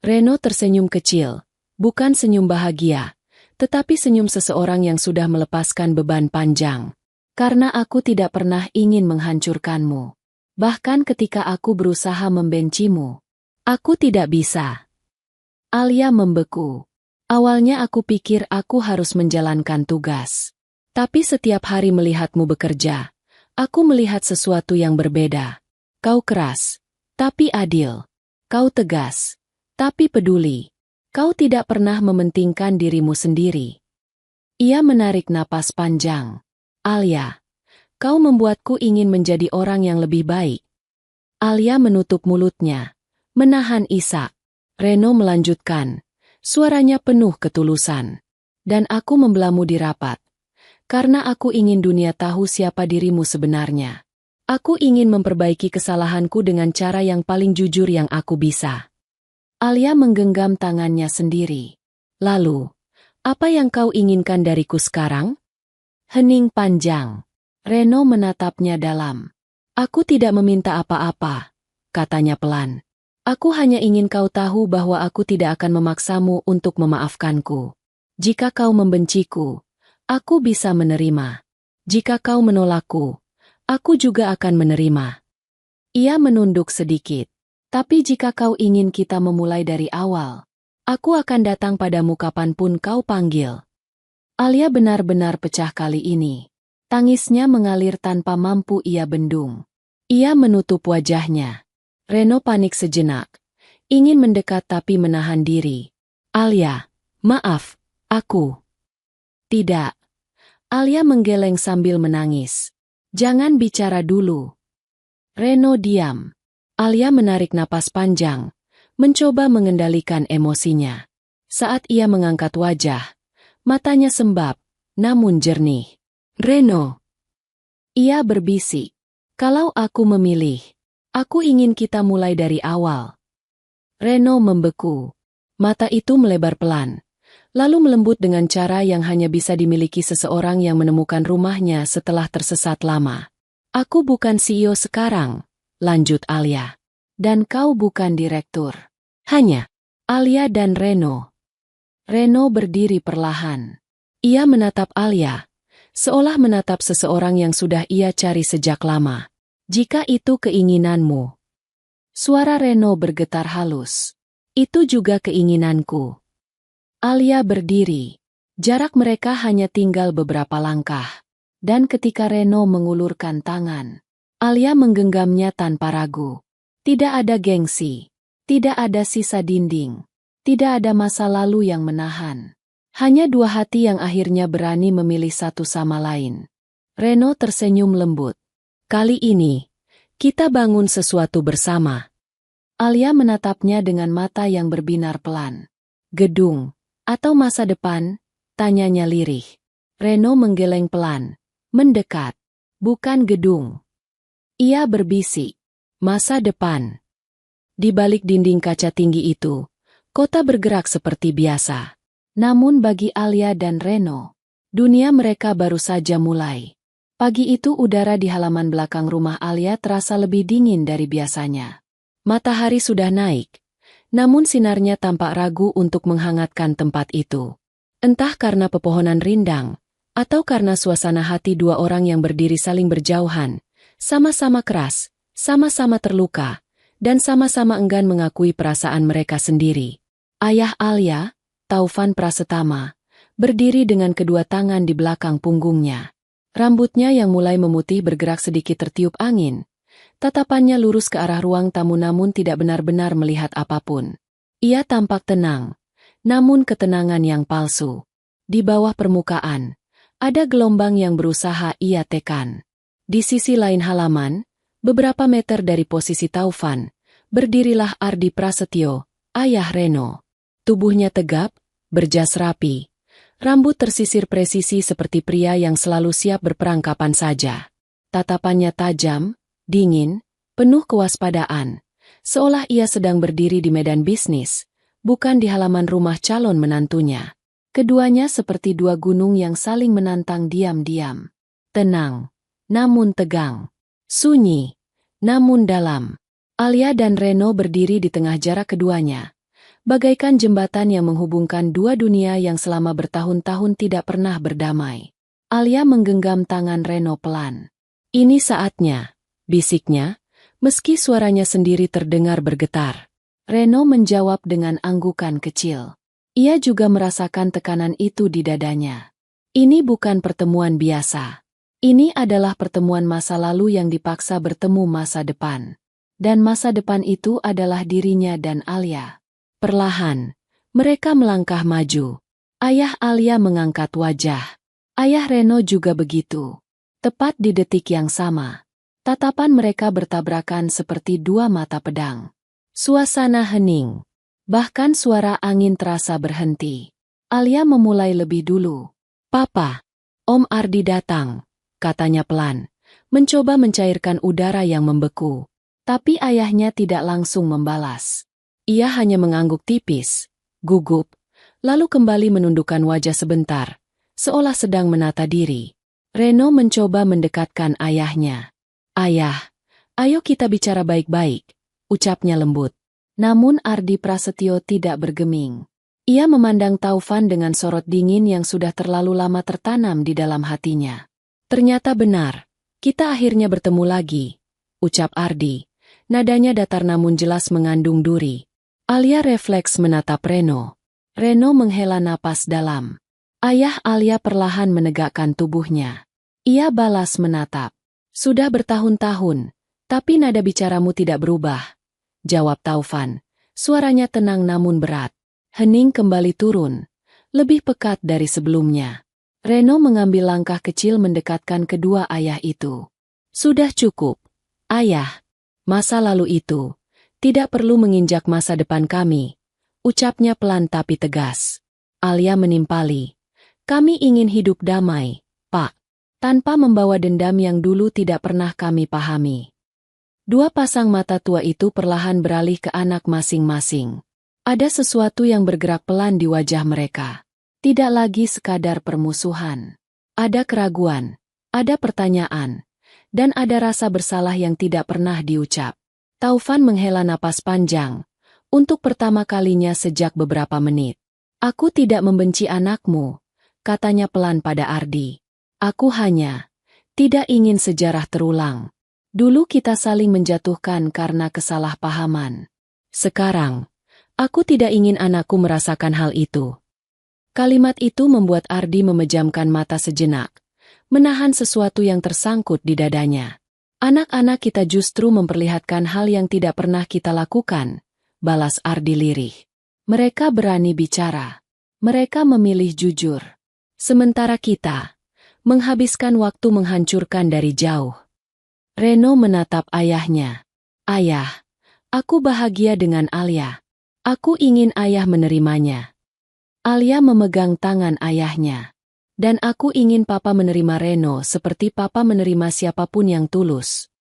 Reno tersenyum kecil, bukan senyum bahagia, tetapi senyum seseorang yang sudah melepaskan beban panjang. Karena aku tidak pernah ingin menghancurkanmu. Bahkan ketika aku berusaha membencimu, aku tidak bisa. Alia membeku. Awalnya aku pikir aku harus menjalankan tugas. Tapi setiap hari melihatmu bekerja, aku melihat sesuatu yang berbeda. Kau keras, tapi adil. Kau tegas, tapi peduli. Kau tidak pernah mementingkan dirimu sendiri. Ia menarik napas panjang. Alia, kau membuatku ingin menjadi orang yang lebih baik. Alia menutup mulutnya, menahan isak. Reno melanjutkan. Suaranya penuh ketulusan. Dan aku membelamu di rapat. Karena aku ingin dunia tahu siapa dirimu sebenarnya. Aku ingin memperbaiki kesalahanku dengan cara yang paling jujur yang aku bisa. Alia menggenggam tangannya sendiri. Lalu, apa yang kau inginkan dariku sekarang? Hening panjang. Reno menatapnya dalam. Aku tidak meminta apa-apa, katanya pelan. Aku hanya ingin kau tahu bahwa aku tidak akan memaksamu untuk memaafkanku. Jika kau membenciku, aku bisa menerima. Jika kau menolakku, aku juga akan menerima. Ia menunduk sedikit. Tapi jika kau ingin kita memulai dari awal, aku akan datang padamu kapanpun kau panggil. Alia benar-benar pecah kali ini. Tangisnya mengalir tanpa mampu ia bendung. Ia menutup wajahnya. Reno panik sejenak. Ingin mendekat tapi menahan diri. Alia, maaf, aku. Tidak. Alia menggeleng sambil menangis. Jangan bicara dulu. Reno diam. Alia menarik napas panjang, mencoba mengendalikan emosinya. Saat ia mengangkat wajah, matanya sembab, namun jernih. Reno. Ia berbisik. Kalau aku memilih, aku ingin kita mulai dari awal. Reno membeku. Mata itu melebar pelan, lalu melembut dengan cara yang hanya bisa dimiliki seseorang yang menemukan rumahnya setelah tersesat lama. Aku bukan CEO sekarang, lanjut Alia. Dan kau bukan direktur. Hanya Alia dan Reno. Reno berdiri perlahan. Ia menatap Alia, seolah menatap seseorang yang sudah ia cari sejak lama. Jika itu keinginanmu. Suara Reno bergetar halus. Itu juga keinginanku. Alia berdiri. Jarak mereka hanya tinggal beberapa langkah. Dan ketika Reno mengulurkan tangan, Alia menggenggamnya tanpa ragu. Tidak ada gengsi. Tidak ada sisa dinding. Tidak ada masa lalu yang menahan. Hanya dua hati yang akhirnya berani memilih satu sama lain. Reno tersenyum lembut. Kali ini, kita bangun sesuatu bersama. Alia menatapnya dengan mata yang berbinar pelan. Gedung, atau masa depan? Tanyanya lirih. Reno menggeleng pelan. Mendekat. Bukan gedung. Ia berbisik. Masa depan. Di balik dinding kaca tinggi itu, kota bergerak seperti biasa. Namun bagi Alia dan Reno, dunia mereka baru saja mulai. Pagi itu udara di halaman belakang rumah Alia terasa lebih dingin dari biasanya. Matahari sudah naik, namun sinarnya tampak ragu untuk menghangatkan tempat itu. Entah karena pepohonan rindang, atau karena suasana hati dua orang yang berdiri saling berjauhan, sama-sama keras, sama-sama terluka, dan sama-sama enggan mengakui perasaan mereka sendiri. Ayah Alia, Taufan Prasetama, berdiri dengan kedua tangan di belakang punggungnya. Rambutnya yang mulai memutih bergerak sedikit tertiup angin. Tatapannya lurus ke arah ruang tamu namun tidak benar-benar melihat apapun. Ia tampak tenang, namun ketenangan yang palsu. Di bawah permukaan, Ada gelombang yang berusaha ia tekan. Di sisi lain halaman, beberapa meter dari posisi Taufan, berdirilah Ardi Prasetyo, ayah Reno. Tubuhnya tegap, berjas rapi. Rambut tersisir presisi seperti pria yang selalu siap berperang kapan saja. Tatapannya tajam, dingin, penuh kewaspadaan. Seolah ia sedang berdiri di medan bisnis, bukan di halaman rumah calon menantunya. Keduanya seperti dua gunung yang saling menantang diam-diam. Tenang, namun tegang. Sunyi, namun dalam. Alia dan Reno berdiri di tengah jarak keduanya, bagaikan jembatan yang menghubungkan dua dunia yang selama bertahun-tahun tidak pernah berdamai. Alia menggenggam tangan Reno pelan. "Ini saatnya," bisiknya, meski suaranya sendiri terdengar bergetar. Reno menjawab dengan anggukan kecil. Ia juga merasakan tekanan itu di dadanya. Ini bukan pertemuan biasa. Ini adalah pertemuan masa lalu yang dipaksa bertemu masa depan. Dan masa depan itu adalah dirinya dan Alia. Perlahan, mereka melangkah maju. Ayah Alia mengangkat wajah. Ayah Reno juga begitu. Tepat di detik yang sama, tatapan mereka bertabrakan seperti dua mata pedang. Suasana hening. Bahkan suara angin terasa berhenti. Alia memulai lebih dulu. "Papa, Om Ardi datang," katanya pelan, mencoba mencairkan udara yang membeku. Tapi ayahnya tidak langsung membalas. Ia hanya mengangguk tipis, gugup, lalu kembali menundukkan wajah sebentar, seolah sedang menata diri. Reno mencoba mendekatkan ayahnya. "Ayah, ayo kita bicara baik-baik," ucapnya lembut. Namun Ardi Prasetyo tidak bergeming. Ia memandang Taufan dengan sorot dingin yang sudah terlalu lama tertanam di dalam hatinya. "Ternyata benar, kita akhirnya bertemu lagi," ucap Ardi. Nadanya datar namun jelas mengandung duri. Alia refleks menatap Reno. Reno menghela napas dalam. Ayah Alia perlahan menegakkan tubuhnya. Ia balas menatap. "Sudah bertahun-tahun, tapi nada bicaramu tidak berubah," jawab Taufan. Suaranya tenang namun berat. Hening kembali turun, lebih pekat dari sebelumnya. Reno mengambil langkah kecil mendekatkan kedua ayah itu. "Sudah cukup, Ayah. Masa lalu itu tidak perlu menginjak masa depan kami," ucapnya pelan tapi tegas. Alia menimpali. "Kami ingin hidup damai, Pak, tanpa membawa dendam yang dulu tidak pernah kami pahami." Dua pasang mata tua itu perlahan beralih ke anak masing-masing. Ada sesuatu yang bergerak pelan di wajah mereka. Tidak lagi sekadar permusuhan. Ada keraguan, ada pertanyaan, dan ada rasa bersalah yang tidak pernah diucap. Taufan menghela napas panjang, untuk pertama kalinya sejak beberapa menit. "Aku tidak membenci anakmu," katanya pelan pada Ardi. "Aku hanya tidak ingin sejarah terulang. Dulu kita saling menjatuhkan karena kesalahpahaman. Sekarang, aku tidak ingin anakku merasakan hal itu." Kalimat itu membuat Ardi memejamkan mata sejenak, menahan sesuatu yang tersangkut di dadanya. "Anak-anak kita justru memperlihatkan hal yang tidak pernah kita lakukan," balas Ardi lirih. "Mereka berani bicara. Mereka memilih jujur. Sementara kita menghabiskan waktu menghancurkan dari jauh." Reno menatap ayahnya. "Ayah, aku bahagia dengan Alia. Aku ingin ayah menerimanya." Alia memegang tangan ayahnya. "Dan aku ingin papa menerima Reno seperti papa menerima siapapun yang tulus."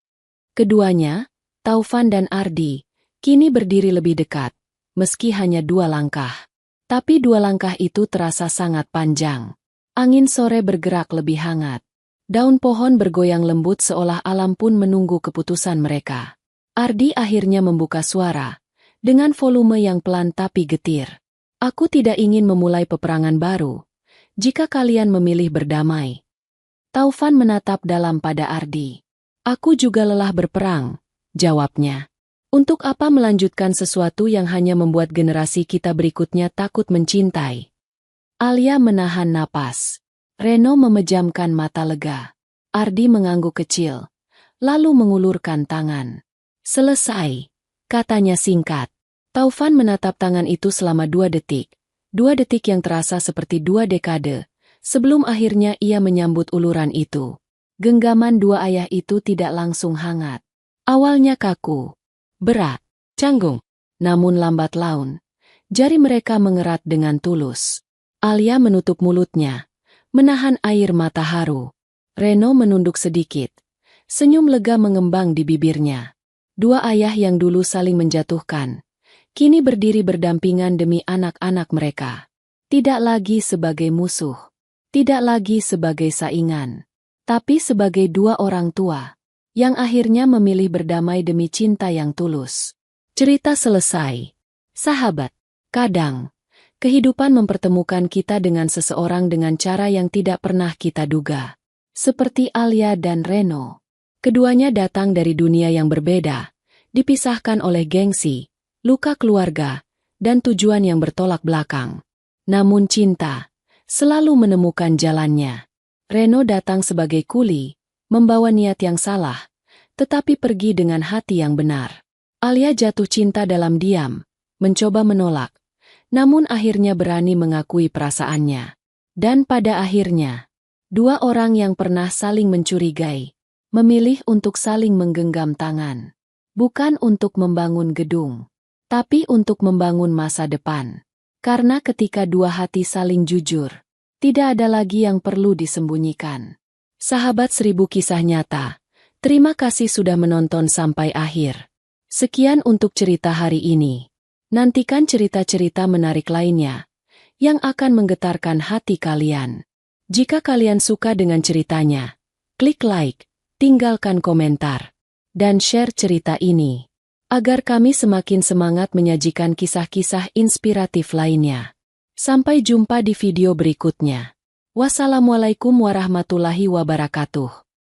Keduanya, Taufan dan Ardi, kini berdiri lebih dekat, meski hanya 2 langkah. Tapi 2 langkah itu terasa sangat panjang. Angin sore bergerak lebih hangat. Daun pohon bergoyang lembut seolah alam pun menunggu keputusan mereka. Ardi akhirnya membuka suara, dengan volume yang pelan tapi getir. "Aku tidak ingin memulai peperangan baru, jika kalian memilih berdamai." Taufan menatap dalam pada Ardi. "Aku juga lelah berperang," jawabnya. "Untuk apa melanjutkan sesuatu yang hanya membuat generasi kita berikutnya takut mencintai?" Alia menahan napas. Reno memejamkan mata lega. Ardi mengangguk kecil, lalu mengulurkan tangan. "Selesai," katanya singkat. Taufan menatap tangan itu selama 2 detik. 2 detik yang terasa seperti 2 dekade, Sebelum akhirnya ia menyambut uluran itu, genggaman dua ayah itu tidak langsung hangat. Awalnya kaku, berat, canggung, namun lambat laun, jari mereka mengerat dengan tulus. Alia menutup mulutnya, menahan air mata haru. Reno menunduk sedikit. Senyum lega mengembang di bibirnya. Dua ayah yang dulu saling menjatuhkan, kini berdiri berdampingan demi anak-anak mereka. Tidak lagi sebagai musuh, tidak lagi sebagai saingan, tapi sebagai dua orang tua, yang akhirnya memilih berdamai demi cinta yang tulus. Cerita selesai. Sahabat, kadang, kehidupan mempertemukan kita dengan seseorang dengan cara yang tidak pernah kita duga. Seperti Alia dan Reno. Keduanya datang dari dunia yang berbeda, dipisahkan oleh gengsi, luka keluarga, dan tujuan yang bertolak belakang. Namun cinta selalu menemukan jalannya. Reno datang sebagai kuli, membawa niat yang salah, tetapi pergi dengan hati yang benar. Alia jatuh cinta dalam diam, mencoba menolak, namun akhirnya berani mengakui perasaannya. Dan pada akhirnya, dua orang yang pernah saling mencurigai, memilih untuk saling menggenggam tangan. Bukan untuk membangun gedung, tapi untuk membangun masa depan. Karena ketika dua hati saling jujur, tidak ada lagi yang perlu disembunyikan. Sahabat 1000 kisah nyata, terima kasih sudah menonton sampai akhir. Sekian untuk cerita hari ini. Nantikan cerita-cerita menarik lainnya, yang akan menggetarkan hati kalian. Jika kalian suka dengan ceritanya, klik like, tinggalkan komentar, dan share cerita ini, agar kami semakin semangat menyajikan kisah-kisah inspiratif lainnya. Sampai jumpa di video berikutnya. Wassalamualaikum warahmatullahi wabarakatuh.